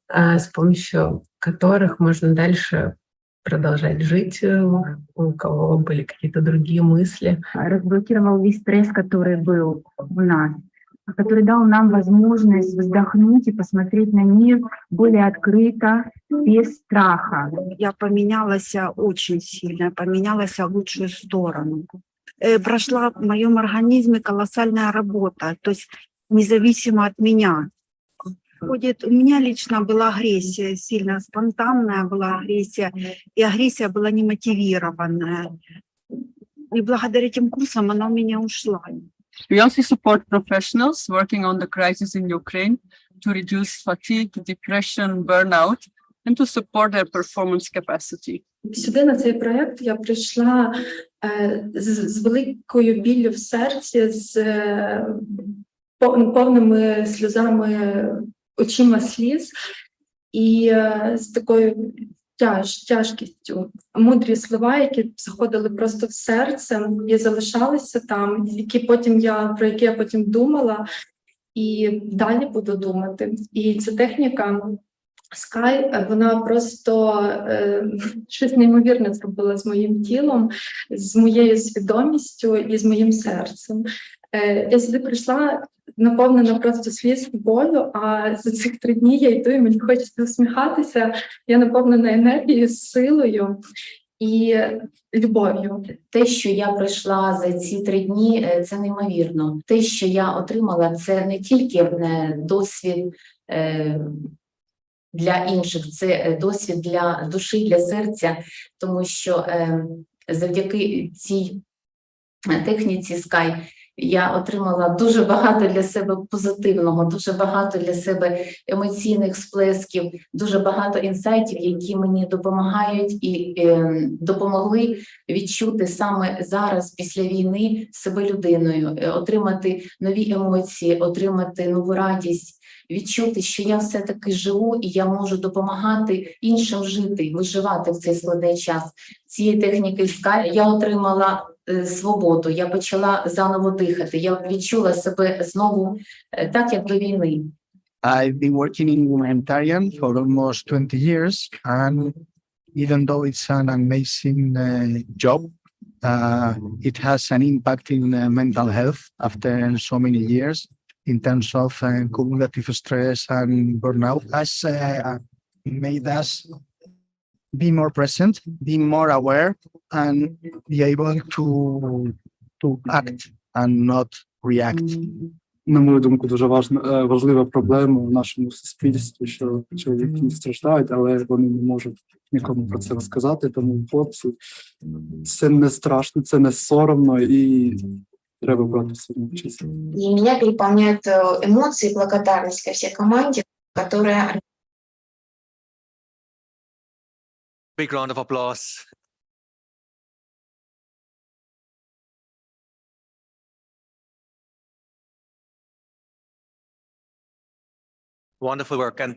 с помощью которых можно дальше продолжать жить, у кого были какие-то другие мысли. разблокировал весь стресс, который был у нас. который дал нам возможность вздохнуть и посмотреть на мир более открыто, без страха. Я поменялась очень сильно, поменялась в лучшую сторону. Прошла в моем организме колоссальная работа, то есть независимо от меня. У меня лично была агрессия, сильно спонтанная была агрессия, и агрессия была немотивированная. И благодаря этим курсам она у меня ушла. We also support professionals working on the crisis in Ukraine to reduce fatigue, depression, burnout, and to support their performance capacity. Сюди на цей проект я прийшла з великою біллю в серці, з повними сльозами, очима сліз і з такою тяжкістю. Мудрі слова, які заходили просто в серце і залишалися там, про які я потім думала і далі буду думати. І ця техніка Sky, вона просто щось неймовірне зробила з моїм тілом, з моєю свідомістю і з моїм серцем. Я сюди прийшла наповнена просто сліз болю, а за цих 3 дні я йду і мені хочеться усміхатися. Я наповнена енергією, силою і любов'ю. Те, що я пройшла за ці 3 дні, це неймовірно. Те, що я отримала, це не тільки досвід для інших, це досвід для душі, для серця, тому що завдяки цій техніці Sky я отримала дуже багато для себе позитивного, дуже багато для себе емоційних сплесків, дуже багато інсайтів, які мені допомагають і допомогли відчути саме зараз, після війни, себе людиною, отримати нові емоції, отримати нову радість, відчути, що я все-таки живу і я можу допомагати іншим жити, виживати в цей складний час. Цієї техніки Sky я отримала свободу, я почала заново дихати, я відчула себе знову так, як до війни. I've been working in humanitarian for almost 20 years, and even though it's an amazing job, it has an impact in mental health after so many years in terms of cumulative stress and burnout. Has made us be more present, be more aware, and be able to act and not react. На мою думку, дуже важлива проблема в нашому суспільстві, що чоловіки страждають, але вони не можуть нікому про це розказати, тому хлопці, це не страшно, це не соромно і треба брати все навчитися. И меня переполняют эмоции и благодарность ко всей команде, которая... Big round of applause. Wonderful work. And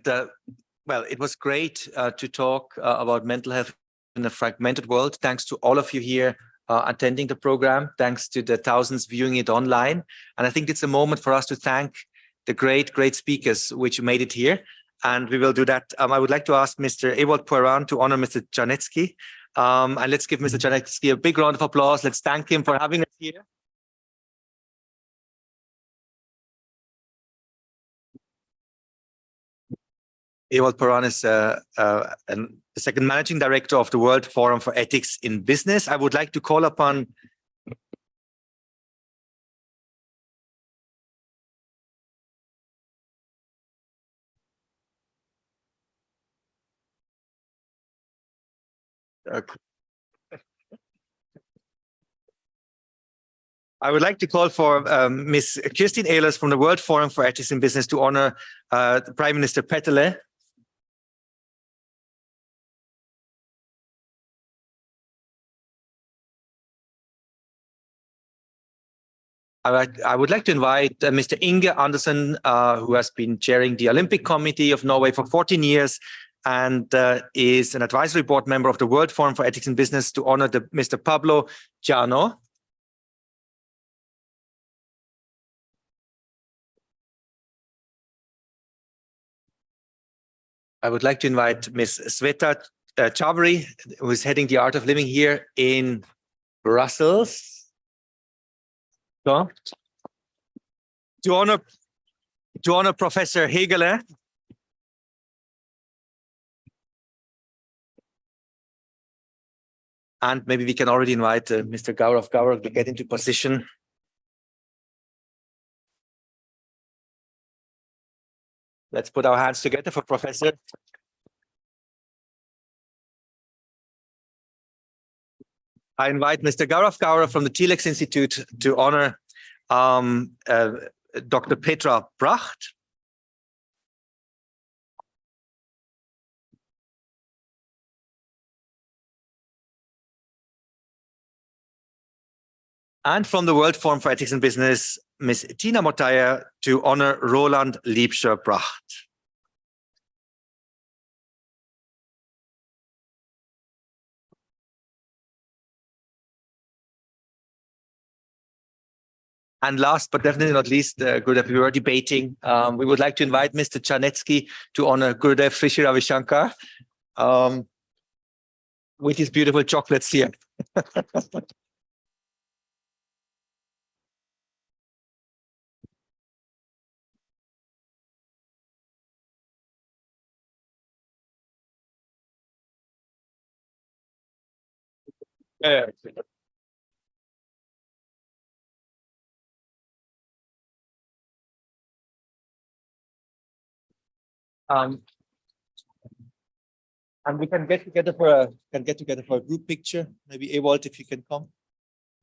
well, it was great to talk about mental health in a fragmented world. Thanks to all of you here attending the program. Thanks to the thousands viewing it online. And I think it's a moment for us to thank the great speakers which made it here. And we will do that. I would like to ask Mr. Ewald Poiran to honor Mr. Janetsky. And let's give Mr. Janetsky a big round of applause. Let's thank him for having us here. Ewald Poiran is the second managing director of the World Forum for Ethics in Business. I would like to call upon I would like to call for Ms. Kirstin Ehlers from the World Forum for Ethics in Business to honor Prime Minister Peterle. I would like to invite Mr. Inge Andersen, who has been chairing the Olympic Committee of Norway for 14 years and is an advisory board member of the World Forum for Ethics in Business, to honor Mr. Pablo Giano. I would like to invite Ms. Sveta Chavri, who is heading the Art of Living here in Brussels, to to honor Professor Hegel. And maybe we can already invite Mr. Gaurav to get into position. Let's put our hands together for Professor. I invite Mr. Gaurav from the Telex Institute to honor Dr. Petra Bracht. And from the World Forum for Ethics in Business, Ms. Tina Motaya to honor Roland Liebscher-Bracht. And last but definitely not least, Gurudev, we were debating. We would like to invite Mr. Czarnecki to honor Gurudev Sri Sri Ravi Shankar with his beautiful chocolates here. And we can get together for a group picture. Maybe Ewald, if you can come.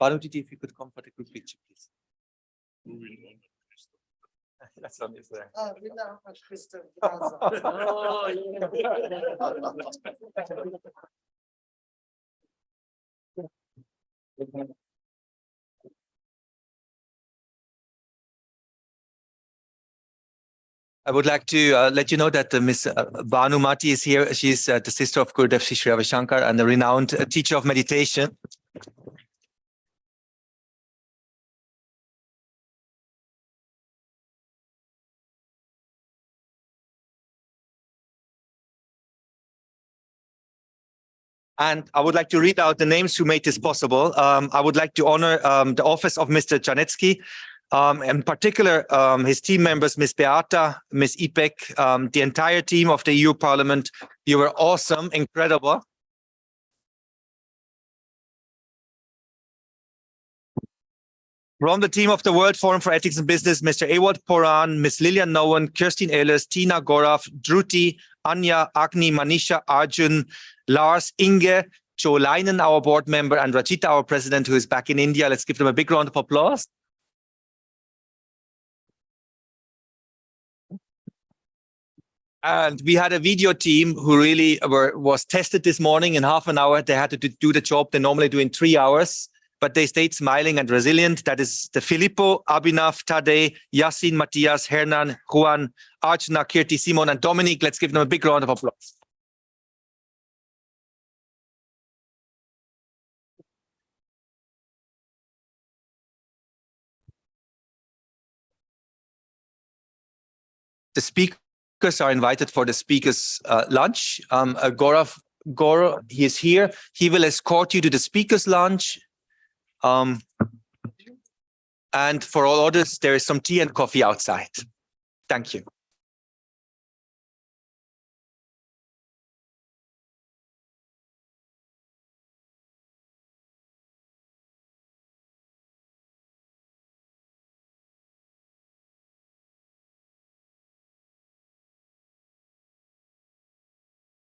Bhanutiti, if you could come for the group picture, please. That's on this there. I would like to let you know that Ms. Bhanumati is here. She's the sister of Gurudev Sri Sri Ravi Shankar and a renowned teacher of meditation. And I would like to read out the names who made this possible. I would like to honor the office of Mr. Czarnecki, in particular, his team members, Ms. Beata, Ms. Ipek, the entire team of the EU Parliament. You were awesome, incredible. From the team of the World Forum for Ethics in Business, Mr. Ewald Poran, Ms. Lilian Nowen, Kirstin Ehlers, Tina Gorav, Druti, Anya, Agni, Manisha, Arjun, Lars, Inge, Joe Leinen, our board member, and Rajita, our president, who is back in India. Let's give them a big round of applause. And we had a video team who really was tested this morning in half an hour. They had to do the job they normally do in 3 hours, but they stayed smiling and resilient. That is the Filippo, Abhinav, Tadej, Yasin, Matthias, Hernan, Juan, Archana, Kirti, Simon, and Dominic. Let's give them a big round of applause. The speakers are invited for the speakers' lunch. Gaurav, he is here. He will escort you to the speakers' lunch. And for all others, there is some tea and coffee outside. Thank you.